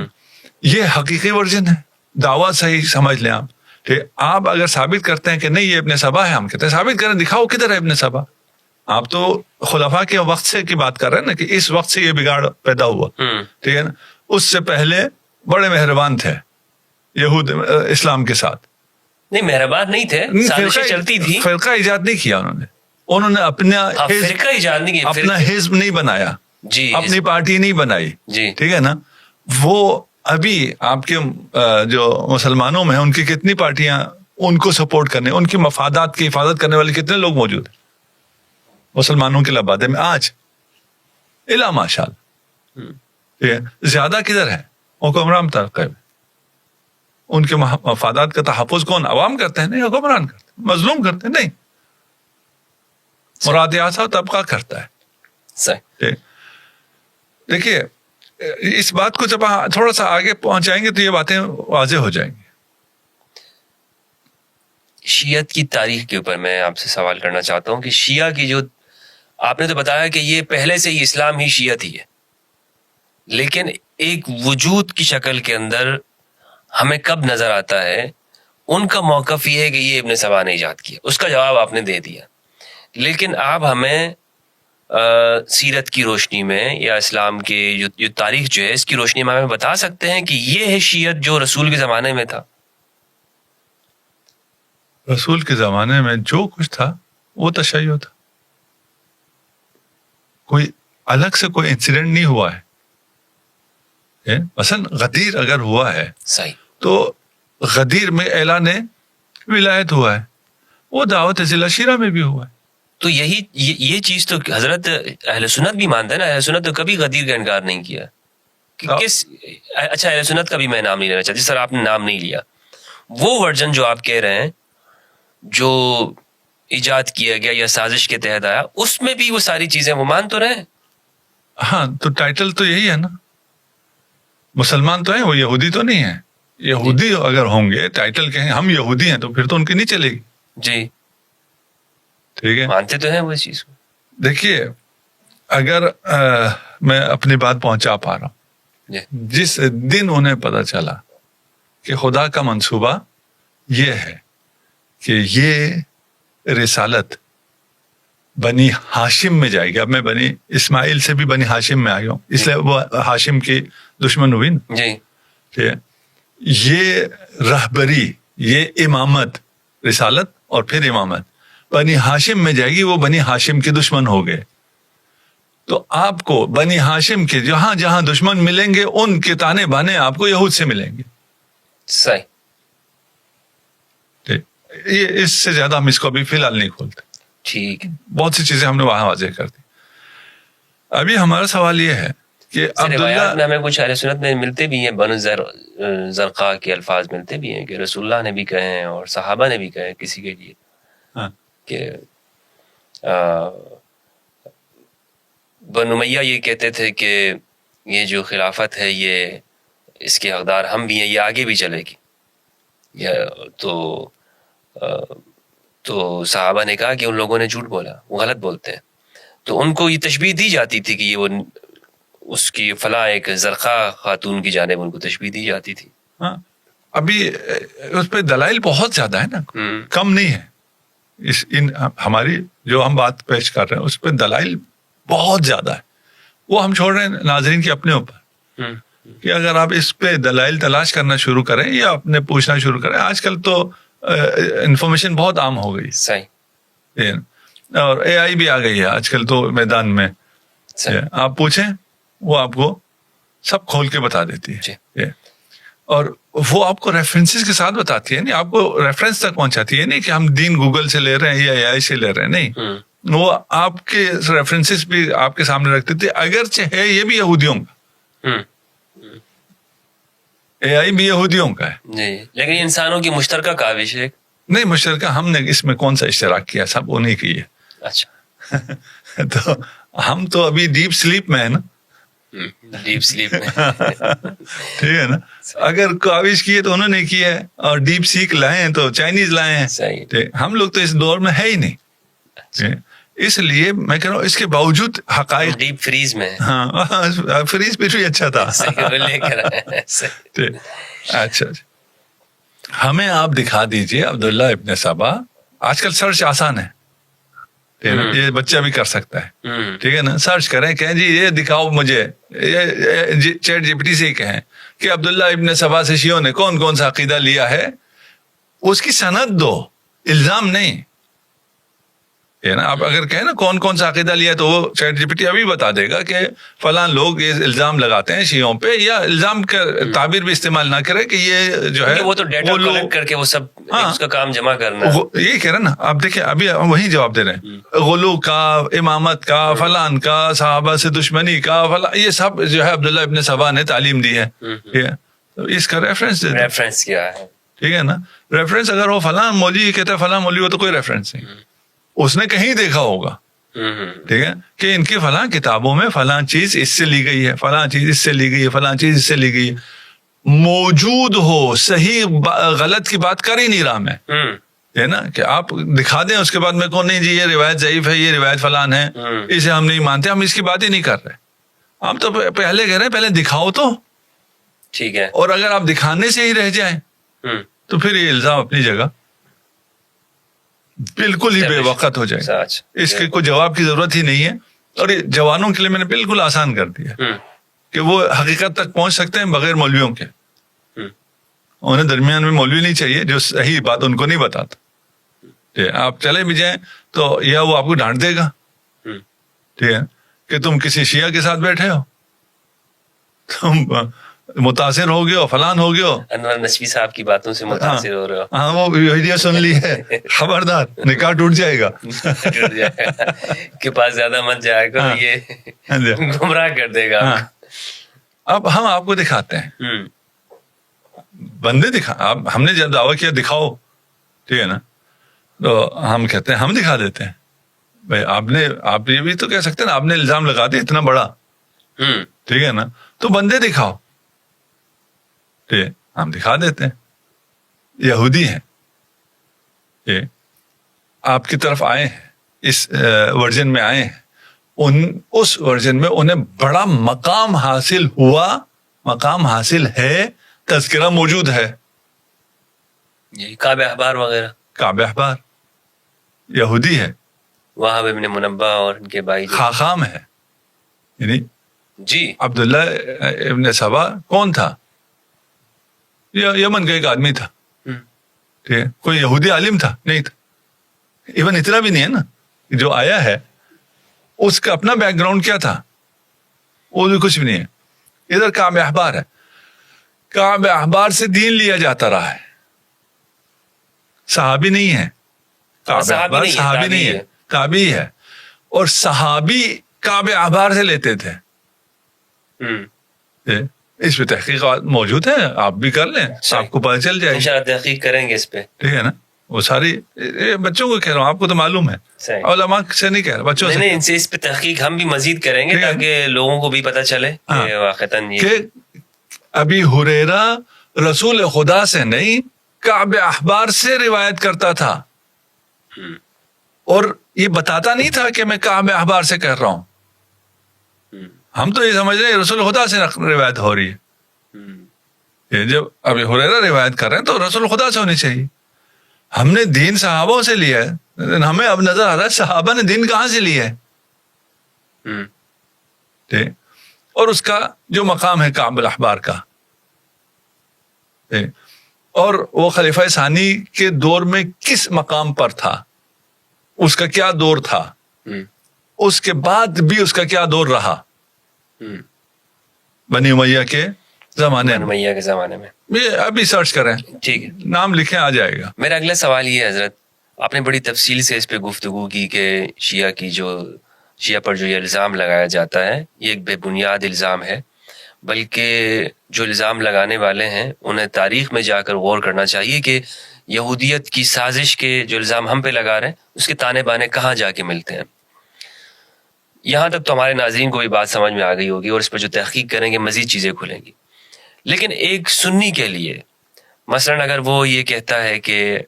Speaker 2: یہ حقیقی ورژن ہے, دعویٰ صحیح سمجھ لیں آپ. ٹھیک, آپ اگر ثابت کرتے ہیں کہ نہیں یہ ابن سبا ہے, ہم کہتے ہیں ثابت کریں, دکھاؤ کدھر ہے ابن سبا. آپ تو خلفاء کے وقت سے کی بات کر رہے ہیں نا, کہ اس وقت سے یہ بگاڑ پیدا ہوا. ٹھیک ہے نا, اس سے پہلے بڑے مہربان تھے یہود اسلام کے ساتھ.
Speaker 1: نہیں, مہربان نہیں تھے, سازشیں چلتی تھی.
Speaker 2: فرقہ ایجاد نہیں کیا انہوں نے اپنا
Speaker 1: فرقہ ایجاد نہیں کیا,
Speaker 2: اپنا حزب نہیں بنایا,
Speaker 1: جی,
Speaker 2: اپنی پارٹی نہیں بنائی.
Speaker 1: جی,
Speaker 2: ٹھیک ہے نا. وہ ابھی آپ کے جو مسلمانوں میں ان کی کتنی پارٹیاں ان کو سپورٹ کرنے, ان کی مفادات کی حفاظت کرنے والے کتنے لوگ موجود ہیں مسلمانوں کے لبادے میں آج؟ الا ماشاء اللہ. زیادہ کدھر ہے حکمران طبقے میں؟ ان کے مفادات کا تحفظ کون, عوام کرتے ہیں؟ نہیں, حکمران کرتے ہیں. مظلوم کرتے ہیں؟ نہیں, مراد اعظم طبقہ کرتا ہے.
Speaker 1: صحیح.
Speaker 2: دیکھیے, اس بات کو جب تھوڑا سا آگے پہنچائیں گے تو یہ باتیں واضح ہو جائیں گی.
Speaker 1: شیعت کی تاریخ کے اوپر میں آپ سے سوال کرنا چاہتا ہوں کہ شیعہ کی جو آپ نے تو بتایا کہ یہ پہلے سے ہی اسلام ہی شیعت ہی ہے, لیکن ایک وجود کی شکل کے اندر ہمیں کب نظر آتا ہے ان کا موقف یہ ہے کہ یہ ابن سبا نے ایجاد کیا؟ اس کا جواب آپ نے دے دیا, لیکن آپ ہمیں سیرت کی روشنی میں یا اسلام کے جو تاریخ جو ہے اس کی روشنی میں ہمیں بتا سکتے ہیں کہ یہ ہے شیعت جو رسول کے زمانے میں تھا؟
Speaker 2: رسول کے زمانے میں جو کچھ تھا وہ تشیع تھا. کوئی الگ سے کوئی انسیڈنٹ نہیں ہوا ہے. مثلا غدیر اگر ہوا ہے
Speaker 1: صحیح, تو
Speaker 2: غدیر میں اعلان ولایت ہوا ہے, وہ دعوت ضلع شیرہ میں بھی ہوا ہے.
Speaker 1: تو یہ چیز تو حضرت اہل سنت بھی مانتا ہے نا, اہل سنت تو کبھی غدیر کا انکار نہیں کیا. اچھا, اہل سنت کا بھی میں نام نہیں لینا چاہتا, جس طرح آپ نے نام نہیں لیا. وہ ورژن جو آپ کہہ رہے ہیں جو ایجاد کیا گیا یا سازش کے تحت آیا, اس میں بھی وہ ساری چیزیں وہ مان تو رہے ہیں.
Speaker 2: ہاں, تو ٹائٹل تو یہی ہے نا, مسلمان تو ہیں, وہ یہودی تو نہیں ہے. یہودی اگر ہوں گے ٹائٹل کہیں ہم یہودی ہیں تو پھر تو ان کی نہیں چلے گی.
Speaker 1: جی,
Speaker 2: ٹھیک ہے,
Speaker 1: مانتے تو ہیں وہ اس چیز کو.
Speaker 2: دیکھیے, اگر میں اپنی بات پہنچا پا رہا ہوں, جس دن انہیں پتا چلا کہ خدا کا منصوبہ یہ ہے کہ یہ رسالت بنی ہاشم میں جائے گی. اب میں بنی اسماعیل سے بھی بنی ہاشم میں آ گیا ہوں, اس لیے وہ ہاشم کی دشمن ہوئی نا.
Speaker 1: جی,
Speaker 2: ٹھیک ہے, یہ رہبری, یہ امامت, رسالت اور پھر امامت بنی ہاشم میں جائے گی, وہ بنی ہاشم کے دشمن ہو گئے. تو آپ کو بنی ہاشم کے جہاں جہاں دشمن ملیں گے ان کے تانے بانے آپ کو یہود سے ملیں گے.
Speaker 1: صحیح.
Speaker 2: ٹھیک, یہ اس سے زیادہ ہم اس کو ابھی فی الحال نہیں کھولتے.
Speaker 1: ٹھیک ہے.
Speaker 2: بہت سی چیزیں ہم نے وہاں واضح کر دی. ابھی ہمارا سوال یہ ہے کہ
Speaker 1: روایات میں ہمیں کچھ اہل سنت میں ملتے بھی ہیں، بنو زرقاء کے الفاظ ملتے بھی ہیں کہ رسول اللہ نے بھی کہے ہیں اور صحابہ نے بھی کہے ہیں کسی کے لیے کہ بنو امیہ یہ کہتے تھے کہ یہ جو خلافت ہے یہ اس کے حقدار ہم بھی ہیں، یہ آگے بھی چلے گی. تو صحابہ نے کہا کہ ان لوگوں نے جھوٹ بولا، وہ غلط بولتے ہیں. تو ان کو یہ تشبیہ دی جاتی تھی کہ یہ وہ اس کی فلاں ایک زرقاء خاتون کی جانب ان کو تشبیہ دی جاتی تھی.
Speaker 2: ابھی اس پہ دلائل بہت زیادہ ہے نا، کم نہیں ہے. ہماری جو ہم بات پیش کر رہے ہیں اس پہ دلائل بہت زیادہ ہے. وہ ہم چھوڑ رہے ہیں ناظرین کے اپنے اوپر کہ اگر آپ اس پہ دلائل تلاش کرنا شروع کریں یا اپنے پوچھنا شروع کریں. آج کل تو انفارمیشن بہت عام ہو گئی،
Speaker 1: صحیح،
Speaker 2: اور اے آئی بھی آ گئی ہے آج کل تو میدان میں. آپ پوچھیں وہ آپ کو سب کھول کے بتا دیتی ہے، اور وہ آپ کو ریفرنسز کے ساتھ بتاتی ہے. نہیں آپ کو ریفرنس تک پہنچاتی ہے، نہیں کہ ہم دین گوگل سے لے رہے ہیں یا اے آئی سے لے رہے ہیں. نہیں، وہ آپ کے ریفرنسز بھی آپ کے سامنے رکھتے تھے. اگرچہ ہے یہ بھی یہودیوں کا، اے آئی بھی یہودیوں کا ہے
Speaker 1: جی، لیکن انسانوں کی مشترکہ کاوش ہے.
Speaker 2: نہیں مشترکہ ہم نے اس میں کون سا اشتراک کیا؟ سب انہیں کی ہے.
Speaker 1: اچھا
Speaker 2: تو ہم تو ابھی ڈیپ سلیپ میں ہے نا.
Speaker 1: ڈیپ سلیپ میں
Speaker 2: ٹھیک ہے نا. اگر کاوش کی ہے تو انہوں نے کی ہے، اور ڈیپ سیک لائے ہیں تو چائنیز لائے ہیں. ہم لوگ تو اس دور میں ہے ہی نہیں. اس لیے میں کہہ رہا ہوں اس کے باوجود حقائق
Speaker 1: ڈیپ فریز میں.
Speaker 2: ہاں فریز پہ بھی اچھا تھا. اچھا ہمیں آپ دکھا دیجئے عبداللہ ابن سبا. آج کل سرچ آسان ہے، یہ بچہ بھی کر سکتا ہے. ٹھیک ہے نا. سرچ کریں، کہیں جی یہ دکھاؤ مجھے، چیٹ جی پی ٹی سے کہیں کہ عبداللہ ابن سبا سے شیعوں نے کون کون سا عقیدہ لیا ہے. اس کی سند دو، الزام نہیں. آپ اگر کہیں نا کون کون سا عقیدہ لیا تو وہ چیٹ جی پی ٹی ابھی بتا دے گا کہ فلاں لوگ یہ الزام لگاتے ہیں شیعوں پہ، یا الزام کا تعبیر بھی استعمال نہ کرے کہ یہ جو ہے
Speaker 1: وہ تو ڈیٹا کلیکٹ کر کے وہ سب اس کا کام جمع کرنا.
Speaker 2: یہی کہہ رہے نا آپ. دیکھیں ابھی ہم وہی جواب دے رہے ہیں، غلو کا، امامت کا، فلان کا، صحابہ سے دشمنی کا، فلاں، یہ سب جو ہے عبداللہ ابن سبا نے تعلیم دی ہے. اس کا ریفرنس
Speaker 1: کیا ہے؟
Speaker 2: ٹھیک ہے نا. ریفرنس اگر وہ فلاں مولوی کہتا ہے فلاں مولوی، وہ تو کوئی ریفرنس نہیں. اس نے کہیں دیکھا ہوگا، ٹھیک ہے، کہ ان کی فلاں کتابوں میں فلاں چیز اس سے لی گئی ہے، فلاں چیز اس سے لی گئی ہے، فلاں چیز اس سے لی گئی ہے. موجود ہو، صحیح غلط کی بات کر ہی نہیں رہا میں، ہے نا، کہ آپ دکھا دیں اس کے بعد میں کون نہیں جی یہ روایت ضعیف ہے، یہ روایت فلان ہے، اسے ہم نہیں مانتے، ہم اس کی بات ہی نہیں کر رہے. ہم تو پہلے کہہ رہے ہیں پہلے دکھاؤ تو
Speaker 1: ٹھیک ہے.
Speaker 2: اور اگر آپ دکھانے سے ہی رہ جائیں تو پھر یہ الزام اپنی جگہ بالکل ہی بے وقت ہو جائے. اس کے کوئی جواب کی ضرورت ہی نہیں ہے. اور یہ جوانوں کے لیے میں نے بالکل آسان کر دیا کہ وہ حقیقت تک پہنچ سکتے ہیں بغیر مولویوں کے. انہیں درمیان میں مولوی نہیں چاہیے جو صحیح بات ان کو نہیں بتاتا. آپ چلے بھی جائیں تو یا وہ آپ کو ڈانٹ دے گا، ٹھیک ہے، کہ تم کسی شیعہ کے ساتھ بیٹھے ہو، تم متاثر ہو گئے ہو، فلان ہو گئے ہو،
Speaker 1: انور نسوی صاحب کی باتوں سے متاثر ہو رہے ہو.
Speaker 2: ہاں وہ ویڈیو سن لی ہے، خبردار نکاح ٹوٹ جائے گا.
Speaker 1: کے پاس زیادہ مت جائے گا، یہ گمراہ کر دے گا.
Speaker 2: اب ہم آپ کو دکھاتے ہیں، بندے ہم نے جب دعویٰ کیا دکھاؤ، ٹھیک ہے نا، تو ہم کہتے ہیں ہم دکھا دیتے ہیں. بھائی آپ یہ بھی تو کہہ سکتے ہیں نا، آپ نے الزام لگا دیا اتنا بڑا، ٹھیک ہے نا، تو بندے دکھاؤ. ہم دکھا دیتے ہیں. یہودی ہیں، آپ کی طرف آئے ہیں، اس ورژن میں آئے ہیں، اس ورژن میں انہیں بڑا مقام حاصل ہوا، مقام حاصل ہے، تذکرہ موجود ہے.
Speaker 1: کعب احبار وغیرہ،
Speaker 2: کعب احبار یہودی ہے،
Speaker 1: وہاب ابن منبہ اور ان کے بھائی
Speaker 2: خاخام ہے. یعنی
Speaker 1: جی
Speaker 2: عبداللہ ابن سبا کون تھا؟ یمن کا ایک آدمی تھا، ٹھیک ہے، کوئی یہودی عالم تھا نہیں تھا. ایون اتنا بھی نہیں ہے نا، جو آیا ہے اس کا اپنا بیک گراؤنڈ کیا تھا وہ بھی کچھ بھی نہیں ہے. ادھر کعب احبار ہے، کعب احبار سے دین لیا جاتا رہا ہے. صحابی نہیں ہے. صحابی نہیں ہے, تابعی ہے. اور صحابی کعب احبار سے لیتے تھے. اس پہ تحقیقات موجود ہیں, آپ بھی کر لیں, آپ کو پتہ چل جائے گی.
Speaker 1: انشاءاللہ تحقیق کریں گے اس پہ.
Speaker 2: ٹھیک ہے نا, وہ ساری بچوں کو کہہ رہا ہوں, آپ کو تو معلوم ہے, علماء سے نہیں کہہ رہا, بچوں سے.
Speaker 1: نہیں, ان سے اس پہ تحقیق ہم بھی مزید کریں گے تاکہ لوگوں کو بھی پتہ چلے کہ واقعتاً
Speaker 2: کہ ابی ہریرہ رسول خدا سے نہیں کعب احبار سے روایت کرتا تھا, اور یہ بتاتا نہیں تھا کہ میں کعب احبار سے کہہ رہا ہوں. ہم تو یہ سمجھ رہے ہیں رسول خدا سے روایت ہو رہی ہے. جب ابی ہریرہ روایت کر رہے ہیں تو رسول خدا سے ہونی چاہیے. ہم نے دین صحابوں سے لیا ہے, ہمیں اب نظر آ رہا ہے صحابہ نے دین کہاں سے لیا ہے, اور اس کا جو مقام ہے کعب الاحبار کا, اور وہ خلیفہ ثانی کے دور میں کس مقام پر تھا, اس کا کیا دور تھا, اس کے بعد بھی اس کا کیا دور رہا بنی امیہ کے زمانے میں. یہ ابھی سرچ کریں,
Speaker 1: ٹھیک ہے,
Speaker 2: نام لکھیں آ جائے گا.
Speaker 1: میرا اگلا سوال یہ ہے حضرت, آپ نے بڑی تفصیل سے اس پہ گفتگو کی کہ شیعہ پر جو یہ الزام لگایا جاتا ہے یہ ایک بے بنیاد الزام ہے, بلکہ جو الزام لگانے والے ہیں انہیں تاریخ میں جا کر غور کرنا چاہیے کہ یہودیت کی سازش کے جو الزام ہم پہ لگا رہے ہیں اس کے تانے بانے کہاں جا کے ملتے ہیں. یہاں تک تو ہمارے ناظرین کو بھی بات سمجھ میں آ گئی ہوگی, اور اس پہ جو تحقیق کریں گے مزید چیزیں کھلیں گی. لیکن ایک سنی کے لیے مثلاً اگر وہ یہ کہتا ہے کہ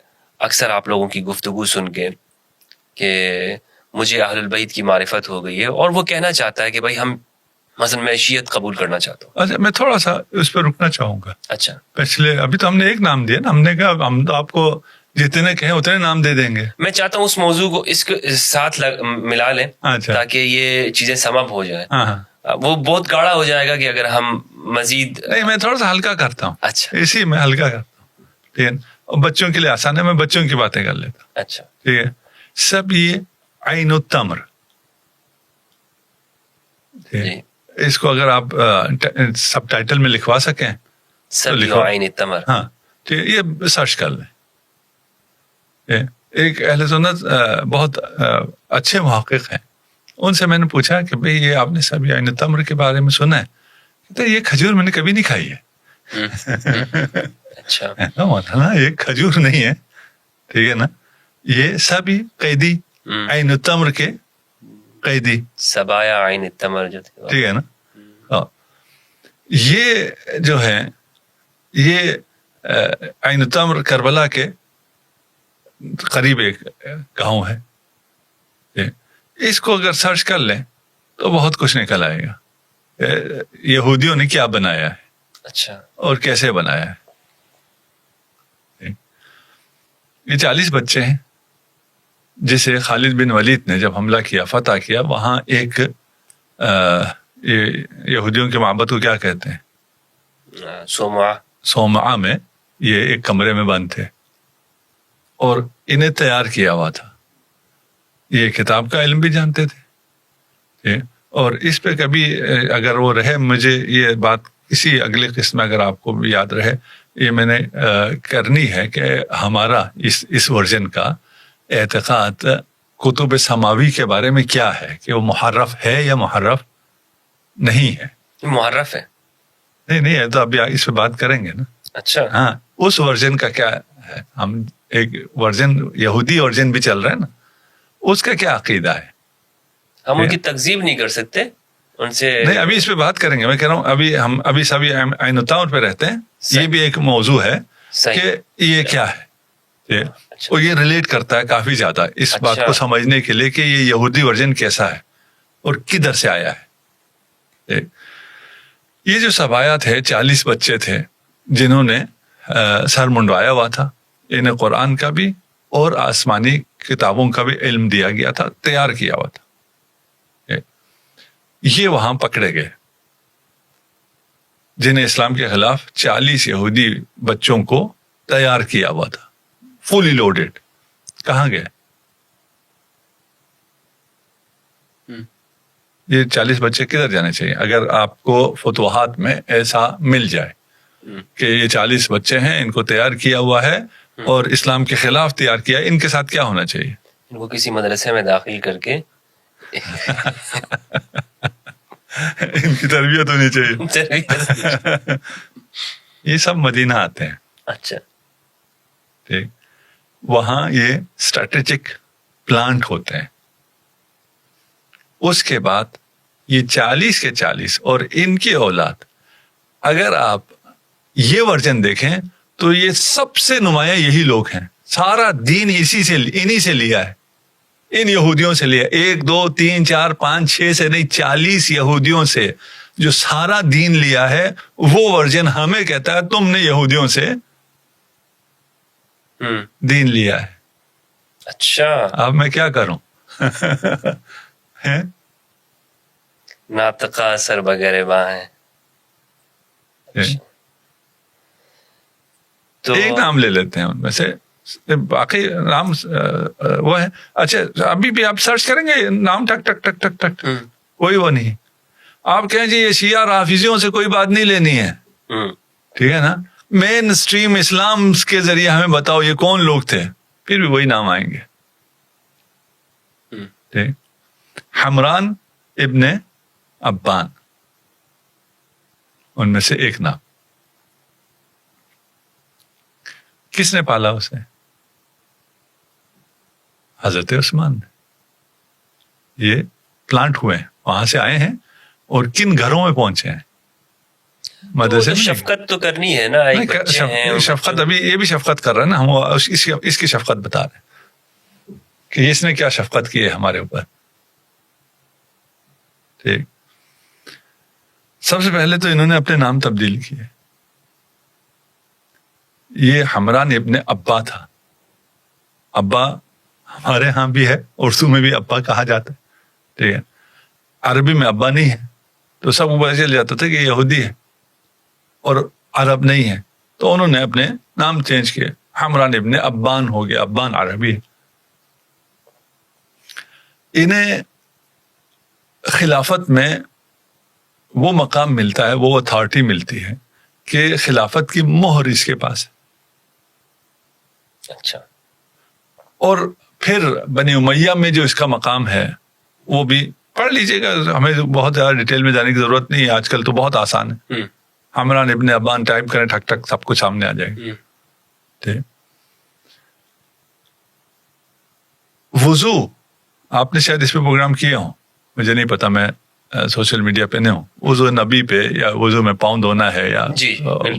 Speaker 1: اکثر آپ لوگوں کی گفتگو سن کے کہ مجھے اہل البیت کی معرفت ہو گئی ہے, اور وہ کہنا چاہتا ہے کہ بھائی ہم مثلا میں شیعت قبول کرنا چاہتا ہوں.
Speaker 2: اچھا, میں تھوڑا سا اس پہ رکنا چاہوں گا.
Speaker 1: اچھا,
Speaker 2: پچھلے ابھی تو ہم نے ایک نام دیا نا, ہم نے کہا ہم تو آپ کو جتنے کہیں اتنے نام دے دیں گے.
Speaker 1: میں چاہتا ہوں اس موضوع کو اس کے ساتھ ملا لیں تاکہ یہ چیزیں سمب ہو جائیں. وہ بہت گاڑا ہو جائے گا کہ اگر ہم مزید.
Speaker 2: نہیں, میں تھوڑا سا ہلکا کرتا ہوں.
Speaker 1: اچھا,
Speaker 2: اسی میں ہلکا کرتا ہوں, ٹھیک ہے, اور بچوں کے لیے آسان ہے, میں بچوں کی باتیں کر لیتا ہوں.
Speaker 1: اچھا,
Speaker 2: ٹھیک ہے. سب یہ عین التمر, اس کو اگر آپ سب ٹائٹل میں لکھوا سکیں
Speaker 1: سب عین التمر.
Speaker 2: ہاں, ٹھیک ہے, یہ سرچ کر لیں. ایک اہل سنت بہت اچھے محقق ہیں, ان سے میں نے پوچھا کہ بھئی یہ آپ نے سب عین التمر کے بارے میں سنا ہے, تو یہ کھجور میں نے کبھی نہیں کھائی ہے.
Speaker 1: اچھا,
Speaker 2: مولانا یہ کھجور نہیں ہے, ٹھیک ہے نا, یہ سبی قیدی عین التمر کے قیدی
Speaker 1: سبایا عین التمر جو تھے,
Speaker 2: ٹھیک ہے نا. یہ جو ہے یہ عین التمر کربلا کے قریب ایک گاؤں ہے. اس کو اگر سرچ کر لیں تو بہت کچھ نکل آئے گا, یہودیوں نے کیا بنایا ہے,
Speaker 1: اچھا, اور
Speaker 2: کیسے بنایا ہے. یہ 40 بچے ہیں جسے خالد بن ولید نے جب حملہ کیا, فتح کیا, وہاں ایک یہودیوں کے معبد کو کیا کہتے ہیں, صومعہ میں یہ ایک کمرے میں بند تھے, اور انہیں تیار کیا ہوا تھا. یہ کتاب کا علم بھی جانتے تھے, اور اس پہ کبھی اگر وہ رہے, مجھے یہ بات کسی اگلے قسم میں اگر آپ کو بھی یاد رہے, یہ میں نے کرنی ہے کہ ہمارا اس ورژن کا اعتقاد کتب سماوی کے بارے میں کیا ہے, کہ وہ محرف ہے یا محرف نہیں ہے.
Speaker 1: محرف ہے,
Speaker 2: نہیں ہے تو ابھی اس پہ بات کریں گے نا.
Speaker 1: اچھا,
Speaker 2: ہاں, اس ورژن کا کیا ہے, ہم ایک ورژن یہودی ورژن بھی چل رہا ہے نا, اس کا کیا عقیدہ ہے.
Speaker 1: ہم ان کی تکذیب نہیں کر سکتے ان سے, نہیں,
Speaker 2: ابھی اس پہ بات کریں گے. میں کہہ رہا ہوں ابھی ہم سبھی عین التمر پہ رہتے ہیں. یہ بھی ایک موضوع ہے کہ یہ کیا ہے, اور یہ ریلیٹ کرتا ہے کافی زیادہ اس بات کو سمجھنے کے لیے کہ یہ یہودی ورژن کیسا ہے اور کدھر سے آیا ہے. یہ جو سبایات ہے 40 بچے تھے جنہوں نے سر منڈوایا ہوا تھا, انہیں قرآن کا بھی اور آسمانی کتابوں کا بھی علم دیا گیا تھا, تیار کیا ہوا تھا. یہ وہاں پکڑے گئے جنہیں اسلام کے خلاف 40 یہودی بچوں کو تیار کیا ہوا تھا, فلی لوڈڈ. کہاں گئے یہ 40 بچے, کدھر جانے چاہیے اگر آپ کو فتوحات میں ایسا مل جائے کہ یہ 40 بچے ہیں, ان کو تیار کیا ہوا ہے اور اسلام کے خلاف تیار کیا، ان کے ساتھ کیا ہونا چاہیے؟
Speaker 1: ان کو کسی مدرسے میں داخل کر کے
Speaker 2: ان کی تربیت ہونی چاہیے. یہ سب مدینہ آتے ہیں.
Speaker 1: اچھا.
Speaker 2: ٹھیک. وہاں یہ اسٹریٹجک پلانٹ ہوتے ہیں. اس کے بعد یہ 40 کے 40 اور ان کی اولاد، اگر آپ یہ ورژن دیکھیں تو یہ سب سے نمایاں یہی لوگ ہیں. سارا دین انہی سے لیا ہے، ان یہودیوں سے لیا. 1 2 3 4 5 6 سے نہیں، 40 یہودیوں سے جو سارا دین لیا ہے. وہ ورژن ہمیں کہتا ہے تم نے یہودیوں سے دین لیا ہے.
Speaker 1: اچھا.
Speaker 2: اب میں کیا کروں؟
Speaker 1: ناطقہ اثر وغیرہ وہاں ہے. تو
Speaker 2: ایک نام لے لیتے ہیں ان میں سے، باقی نام وہ ہے. اچھا ابھی بھی آپ سرچ کریں گے نام ٹک ٹک ٹک ٹک ٹک، کوئی وہ نہیں. آپ کہیں جی یہ شیعہ رافضیوں سے کوئی بات نہیں لینی ہے، ٹھیک ہے نا. مین اسٹریم اسلام کے ذریعے ہمیں بتاؤ یہ کون لوگ تھے، پھر بھی وہی نام آئیں گے. ٹھیک. حمران ابن ابان ان میں سے ایک نام. کس نے پالا اسے؟ حضرت عثمان نے. یہ پلانٹ ہوئے ہیں، وہاں سے آئے ہیں، اور کن گھروں میں پہنچے ہیں؟ مدرسے میں.
Speaker 1: شفقت تو کرنی ہے نا.
Speaker 2: شفقت ابھی یہ بھی شفقت کر رہا ہے نا. ہم اس کی شفقت بتا رہے ہیں کہ اس نے کیا شفقت کی ہے ہمارے اوپر. ٹھیک. سب سے پہلے تو انہوں نے اپنے نام تبدیل کیے. یہ حمران ابن ابا تھا. ابا ہمارے ہاں بھی ہے، اردو میں بھی ابا کہا جاتا ہے، ٹھیک ہے. عربی میں ابا نہیں ہے تو سب کو پتا چل جاتا تھا کہ یہودی ہے اور عرب نہیں ہے، تو انہوں نے اپنے نام چینج کیے. حمران ابن ابان ہو گیا. ابان عربی ہے. انہیں خلافت میں وہ مقام ملتا ہے، وہ اتھارٹی ملتی ہے کہ خلافت کی مہر اس کے پاس ہے.
Speaker 1: اچھا.
Speaker 2: اور پھر بنی امیہ میں جو اس کا مقام ہے وہ بھی پڑھ لیجئے گا. ہمیں بہت زیادہ ڈیٹیل میں جانے کی ضرورت نہیں ہے، آج کل تو بہت آسان ہے. حمران ابن ابان ٹائپ کریں، ٹھک ٹھک سب کچھ سامنے آ جائے گا. ٹھیک. وضو آپ نے شاید اس پہ پروگرام کیے ہوں، مجھے نہیں پتا، میں سوشل میڈیا پہ نہیں ہوں. وضو نبی پہ یا وضو میں پاؤں دھونا ہے یا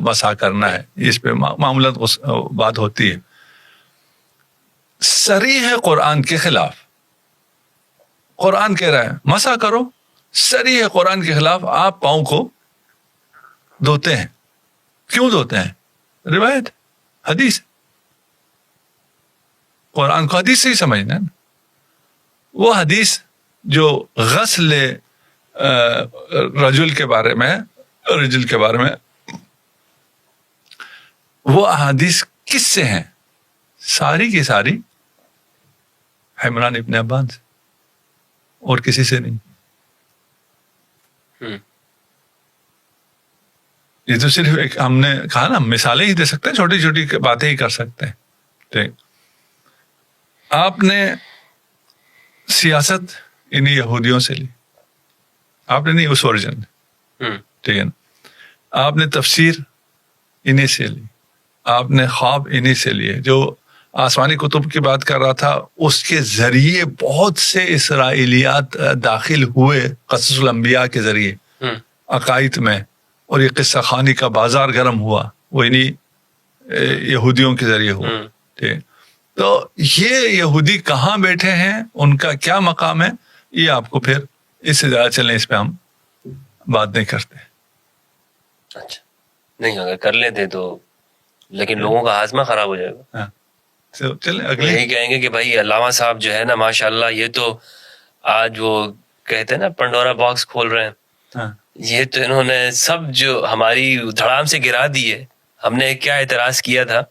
Speaker 2: مسح کرنا ہے، اس پہ معمولات بات ہوتی ہے. صریح ہے قرآن کے خلاف. قرآن کہہ رہا ہے مسح کرو، صریح ہے قرآن کے خلاف آپ پاؤں کو دھوتے ہیں. کیوں دھوتے ہیں؟ روایت، حدیث. قرآن کو حدیث سے ہی سمجھنا ہے. وہ حدیث جو غسل رجل کے بارے میں وہ احادیث کس سے ہیں؟ ساری کی ساری حمران ابن ابان سے، اور کسی سے نہیں. یہ تو صرف ایک ہم نے کہا نا مثالیں ہی دے سکتے ہیں، چھوٹی چھوٹی باتیں ہی کر سکتے ہیں. ٹھیک. آپ نے سیاست انہی یہودیوں سے لی، آپ نے نہیں، اس ورژن. ٹھیک ہے نا. آپ نے تفسیر انہی سے لی، آپ نے خواب انہی سے لیے. جو آسمانی کتب کی بات کر رہا تھا اس کے ذریعے بہت سے اسرائیلیات داخل ہوئے قصص الانبیاء کے ذریعے عقائد میں، اور یہ قصہ خانی کا بازار گرم ہوا وہ انہی یہودیوں کے ذریعے ہوا. ٹھیک. تو یہ یہودی کہاں بیٹھے ہیں، ان کا کیا مقام ہے، یہ آپ کو پھر اس سے زیادہ چلیں اس پہ ہم بات نہیں کرتے.
Speaker 1: اچھا نہیں، اگر کر لیتے تو لیکن لوگوں کا ہاضمہ خراب ہو جائے گا.
Speaker 2: چلیں اگلے
Speaker 1: یہی کہیں گے کہ بھائی علامہ صاحب جو ہے نا ماشاءاللہ، یہ تو آج وہ کہتے ہیں نا پنڈورا باکس کھول رہے ہیں. یہ تو انہوں نے سب جو ہماری دھڑام سے گرا دی ہے. ہم نے کیا اعتراض کیا تھا،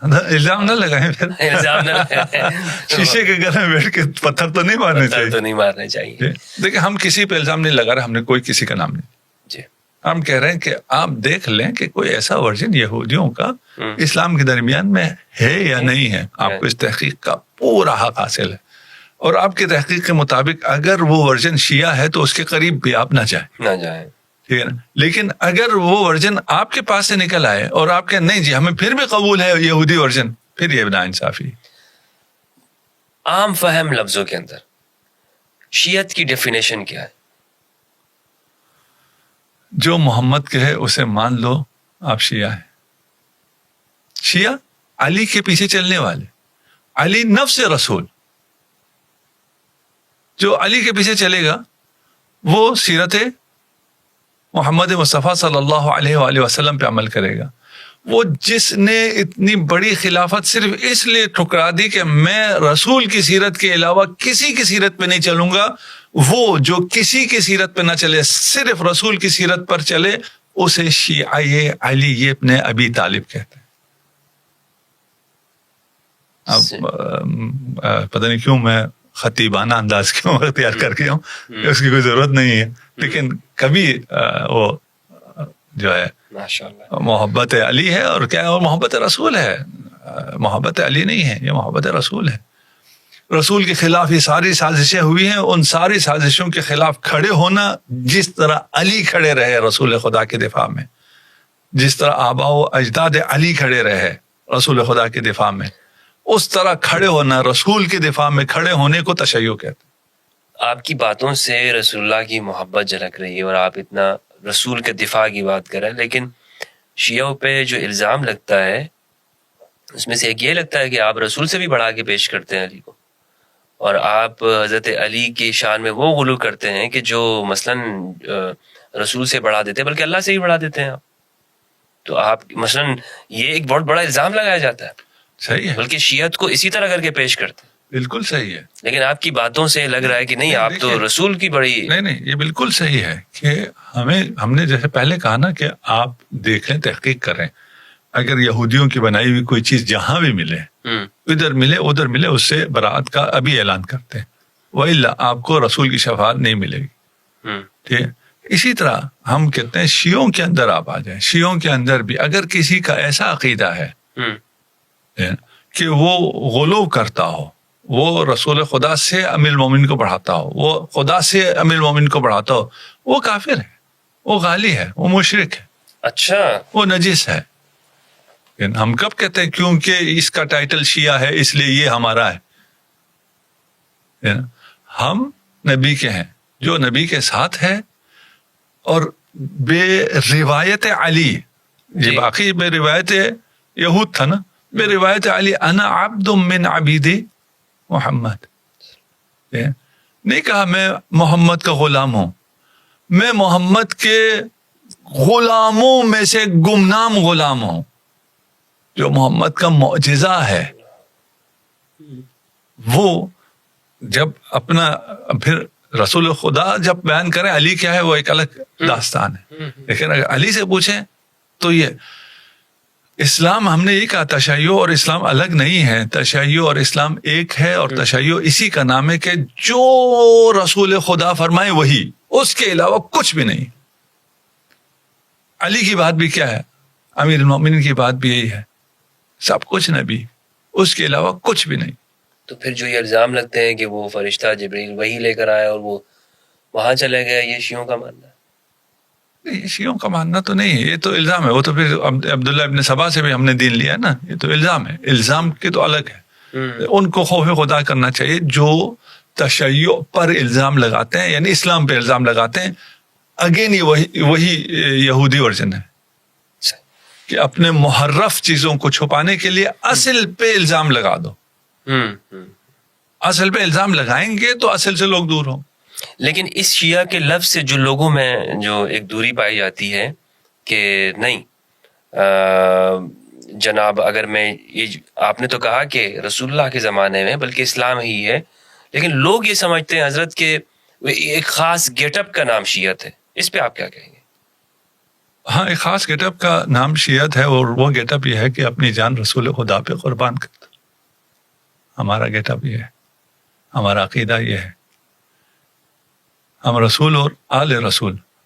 Speaker 2: الزام نہ لگائیں پھر.
Speaker 1: الزام نہ لگائیں.
Speaker 2: شیشے کے گھر میں بیٹھ کے پتھر تو نہیں مارنے چاہیے.
Speaker 1: تو نہیں مارنے چاہیے.
Speaker 2: دیکھیں ہم کسی پہ الزام نہیں لگا رہے، ہم نے کوئی کسی کا نام نہیں.
Speaker 1: جی.
Speaker 2: ہم کہہ رہے ہیں کہ آپ دیکھ لیں کہ کوئی ایسا ورژن یہودیوں کا اسلام کے درمیان میں ہے یا نہیں ہے. آپ کو اس تحقیق کا پورا حق حاصل ہے, اور آپ کی تحقیق کے مطابق اگر وہ ورژن شیعہ ہے تو اس کے قریب بھی آپ نہ جائیں. ٹھیک ہے نا. لیکن اگر وہ ورژن آپ کے پاس سے نکل آئے اور آپ کہ نہیں جی ہمیں پھر بھی قبول ہے یہودی ورژن, پھر یہ نا انصافی.
Speaker 1: عام فہم لفظوں کے اندر شیعت کی ڈیفینیشن کیا ہے؟
Speaker 2: جو محمد کہے اسے مان لو, آپ شیعہ ہیں. شیعہ علی کے پیچھے چلنے والے, علی نفس رسول. جو علی کے پیچھے چلے گا وہ سیرت محمد مصطفیٰ صلی اللہ علیہ وآلہ وسلم پہ عمل کرے گا. وہ جس نے اتنی بڑی خلافت صرف اس لیے ٹھکرا دی کہ میں رسول کی سیرت کے علاوہ کسی کی سیرت پہ نہیں چلوں گا, وہ جو کسی کی سیرت پہ نہ چلے صرف رسول کی سیرت پر چلے اسے شیعہ علی یہ اپنے ابی طالب کہتے ہیں. اب پتہ نہیں کیوں میں خطیبانہ انداز کیوں اختیار کر کے ہوں, اس کی کوئی ضرورت نہیں ہے, لیکن کبھی وہ جو ہے محبت علی ہے اور کیا ہے, اور محبت رسول ہے. محبت علی نہیں ہے, یہ محبت رسول ہے. رسول کے خلاف یہ ساری سازشیں ہوئی ہیں, ان ساری سازشوں کے خلاف کھڑے ہونا جس طرح علی کھڑے رہے رسول خدا کے دفاع میں, جس طرح آبا و اجداد علی کھڑے رہے رسول خدا کے دفاع میں, اس طرح کھڑے ہونا رسول کے دفاع میں کھڑے ہونے کو تشیع کہتے ہیں.
Speaker 1: آپ کی باتوں سے رسول اللہ کی محبت جھلک رہی ہے اور آپ اتنا رسول کے دفاع کی بات کر رہے ہیں, لیکن شیعوں پہ جو الزام لگتا ہے اس میں سے ایک یہ لگتا ہے کہ آپ رسول سے بھی بڑھا کے پیش کرتے ہیں علی کو, اور آپ حضرت علی کی شان میں وہ غلو کرتے ہیں کہ جو مثلاً رسول سے بڑھا دیتے ہیں بلکہ اللہ سے ہی بڑھا دیتے ہیں آپ. تو آپ مثلاً یہ ایک بہت بڑا الزام لگایا جاتا ہے.
Speaker 2: صحیح ہے,
Speaker 1: بلکہ شیعت کو اسی طرح کر کے پیش کرتے ہیں.
Speaker 2: بالکل صحیح ہے,
Speaker 1: لیکن آپ کی باتوں سے لگ رہا ہے کہ نہیں, آپ تو رسول کی بڑی.
Speaker 2: نہیں, یہ بالکل صحیح ہے کہ ہم نے جیسے پہلے کہا نا کہ آپ دیکھیں, تحقیق کریں, اگر یہودیوں کی بنائی ہوئی کوئی چیز جہاں بھی ملے, ادھر ملے ادھر ملے, اس سے برات کا ابھی اعلان کرتے ہیں, وَإِلَّا آپ کو رسول کی شفاعت نہیں ملے گی. ٹھیک ہے. اسی طرح ہم کہتے ہیں شیعوں کے اندر آپ آ جائیں, شیعوں کے اندر بھی اگر کسی کا ایسا عقیدہ ہے کہ وہ غلو کرتا ہو, وہ رسول خدا سے امیر المومنین کو بڑھاتا ہو, وہ خدا سے امیر المومنین کو بڑھاتا ہو, وہ کافر ہے, وہ غالی ہے, وہ مشرک ہے.
Speaker 1: اچھا,
Speaker 2: وہ نجس ہے. ہم کب کہتے ہیں کیونکہ اس کا ٹائٹل شیعہ ہے اس لیے یہ ہمارا ہے؟ ہم نبی کے ہیں, جو نبی کے ساتھ ہے, اور بے روایت علی, یہ باقی بے روایت یہود تھا نا, بے روایت علی انا عبد من عبید محمد. نہیں کہا میں محمد کا غلام ہوں, میں محمد کے غلاموں میں سے گمنام غلام ہوں. جو محمد کا معجزہ ہے وہ جب اپنا پھر رسول خدا جب بیان کریں علی کیا ہے وہ ایک الگ داستان ہے, لیکن اگر علی سے پوچھیں تو یہ اسلام, ہم نے یہ کہا تشیع اور اسلام الگ نہیں ہے, تشیع اور اسلام ایک ہے, اور تشیع اسی کا نام ہے کہ جو رسول خدا فرمائے وہی, اس کے علاوہ کچھ بھی نہیں. علی کی بات بھی کیا ہے, امیر المومنین کی بات بھی یہی ہے, سب کچھ نبی, اس کے علاوہ کچھ بھی نہیں.
Speaker 1: تو پھر جو یہ الزام لگتے ہیں کہ وہ فرشتہ جبریل وہی لے کر آیا اور وہ وہاں چلے گیا, یہ شیعوں کا ماننا ہے؟
Speaker 2: نہیں, شیعوں کا ماننا تو نہیں ہے, یہ تو الزام ہے. وہ تو پھر عبداللہ ابن سبا سے بھی ہم نے دین لیا نا, یہ تو الزام ہے, الزام کے تو الگ ہے. ان کو خوف خدا کرنا چاہیے جو تشیع پر الزام لگاتے ہیں, یعنی اسلام پہ الزام لگاتے ہیں. اگین یہ وہی یہودی ورژن ہے کہ اپنے محرف چیزوں کو چھپانے کے لیے اصل پہ الزام لگا دو. اصل پہ الزام لگائیں گے تو اصل سے لوگ دور ہوں.
Speaker 1: لیکن اس شیعہ کے لفظ سے جو لوگوں میں جو ایک دوری پائی جاتی ہے کہ نہیں جناب, اگر میں یہ آپ نے تو کہا کہ رسول اللہ کے زمانے میں بلکہ اسلام ہی ہے, لیکن لوگ یہ سمجھتے ہیں حضرت کے ایک خاص گیٹ اپ کا نام شیعت ہے, اس پہ آپ کیا کہیں گے؟
Speaker 2: ہاں, ایک خاص گیٹ اپ کا نام شیعت ہے, اور وہ گیٹ اپ یہ ہے کہ اپنی جان رسول خدا پہ قربان کرتا. ہمارا گیٹ اپ یہ ہے, ہمارا عقیدہ یہ ہے. ہم رسول اور آل رسول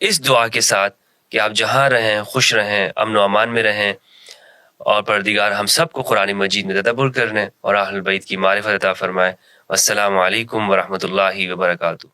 Speaker 1: اس دعا کے ساتھ کہ آپ جہاں رہیں خوش رہیں، امن و امان میں رہیں، اور پروردگار ہم سب کو قرآن مجید میں تدبر کرنے اور اہل بیت کی معرفت عطا فرمائے۔ السلام علیکم ورحمۃ اللہ وبرکاتہ۔